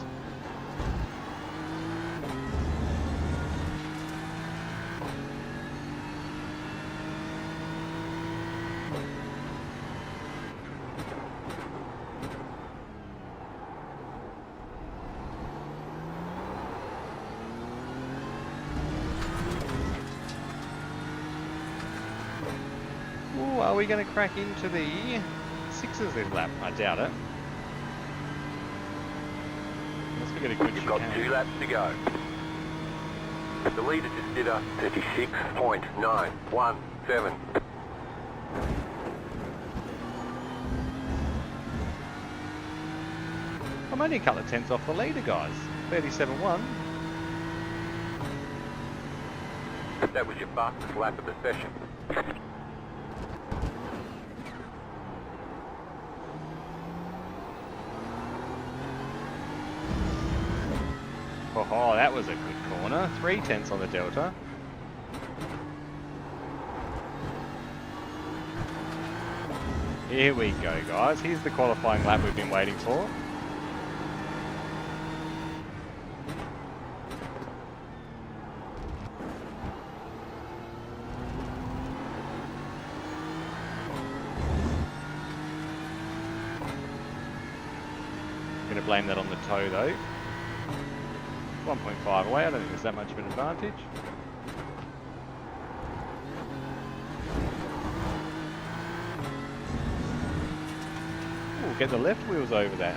Ooh, are we going to crack into the 6s this lap? I doubt it. Unless we get a good You've got chicane. 2 laps to go. The leader just did a 36.917. I'm only a couple of tenths off the leader, guys. 37.1. That was your fastest lap of the session. Oh, that was a good corner. 3 tenths on the Delta. Here we go, guys. Here's the qualifying lap we've been waiting for. I'm going to blame that on the toe, though. 1.5 away. I don't think there's that much of an advantage. We'll get the left wheels over that.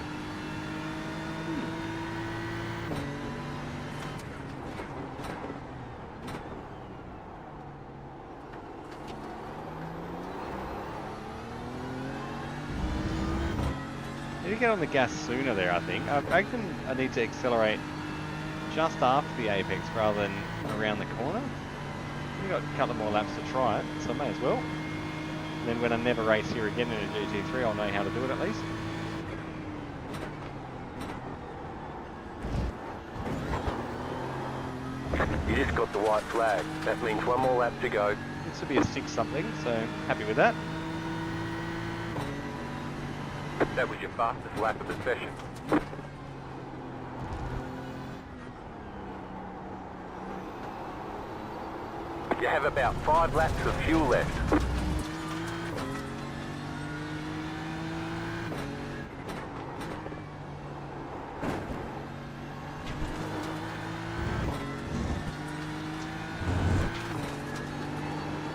Need to get on the gas sooner there, I think. I reckon I need to accelerate just after the apex rather than around the corner. We've got a couple more laps to try it, so I may as well. And then when I never race here again in a GT3, I'll know how to do it at least. You just got the white flag. That means one more lap to go. This will be a 6 something, so happy with that. That was your fastest lap of the session. You have about 5 laps of fuel left.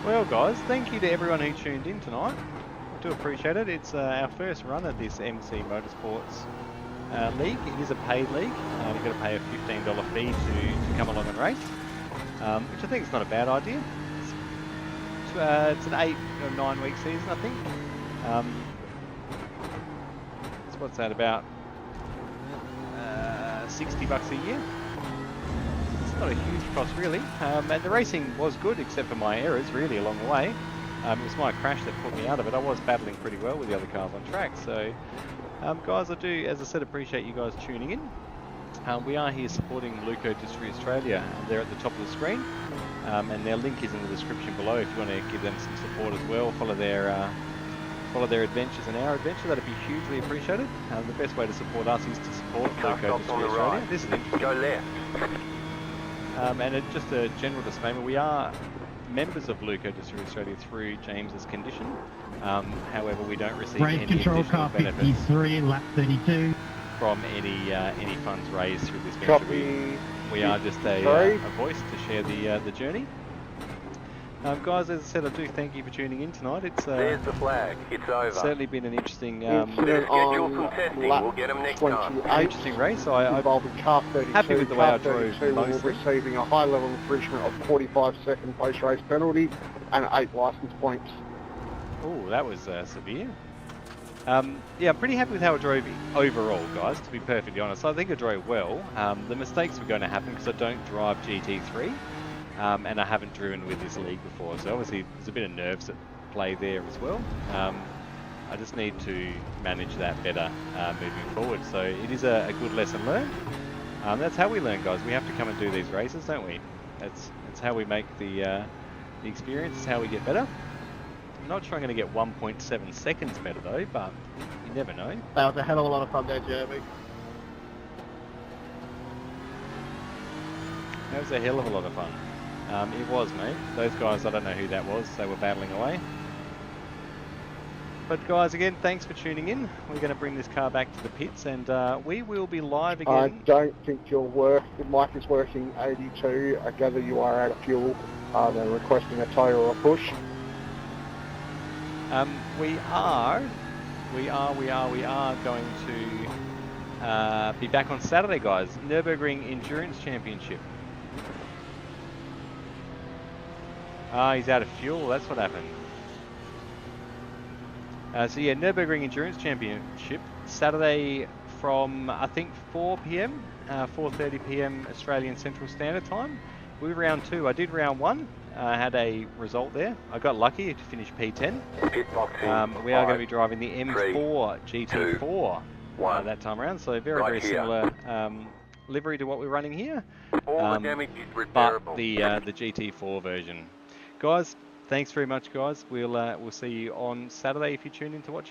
Well guys, thank you to everyone who tuned in tonight. I do appreciate it. It's our first run at this MC Motorsports league. It is a paid league. You've got to pay a $15 fee to come along and race, which I think is not a bad idea. It's an 8 or 9 week season, I think. So what's that, about $60 a year? It's not a huge cost really, and the racing was good except for my errors really along the way. It was my crash that put me out of it. I was battling pretty well with the other cars on track, so guys, I do, as I said, appreciate you guys tuning in. We are here supporting Leukodystrophy Australia. They're at the top of the screen, and their link is in the description below if you want to give them some support as well. Follow their adventures and our adventure. That'd be hugely appreciated. The best way to support us is to support Leukodystrophy Australia. Right. This is interesting. Go left. And just a general disclaimer, we are members of Leukodystrophy Australia through James's condition. However, we don't receive Race any control additional car benefits 53, lap 32. from any funds raised through this venture. Copy. We are just a voice to share the journey. Guys, as I said, I do thank you for tuning in tonight. It's There's the flag. It's over. certainly been an interesting Incident schedule on some testing. lap We'll get 'em next time. 28, interesting race. I'm involving car 32. happy with the way I car drove 32 will be mostly. receiving a high-level infringement of 45-second post-race penalty and 8 licence points. Oh, that was severe. Yeah, I'm pretty happy with how I drove overall, guys, to be perfectly honest. I think I drove well. The mistakes were going to happen because I don't drive GT3, and I haven't driven with this league before, so obviously there's a bit of nerves at play there as well. I just need to manage that better moving forward, so it is a good lesson learned. That's how we learn, guys. We have to come and do these races, don't we? That's how we make the experience. It's how we get better. I'm not sure I'm going to get 1.7 seconds better though, but you never know. That was a hell of a lot of fun there, Jeremy. That was a hell of a lot of fun. It was, mate. Those guys, I don't know who that was. They were battling away. But guys, again, thanks for tuning in. We're going to bring this car back to the pits, and we will be live again. I don't think the mic is working 82. I gather you are out of fuel. They're requesting a tow or a push. We are going to be back on Saturday, guys. Nürburgring Endurance Championship. He's out of fuel. That's what happened. So yeah, Nürburgring Endurance Championship, Saturday from, I think, 4 p.m, 4:30 p.m. Australian Central Standard Time. We were round 2. I did round 1. I had a result there. I got lucky to finish P10. We are going to be driving the M4 GT4 that time around, so very similar livery to what we're running here, All the damage is but repairable. the GT4 version. Guys, thanks very much, guys. We'll see you on Saturday if you tune in to watch again.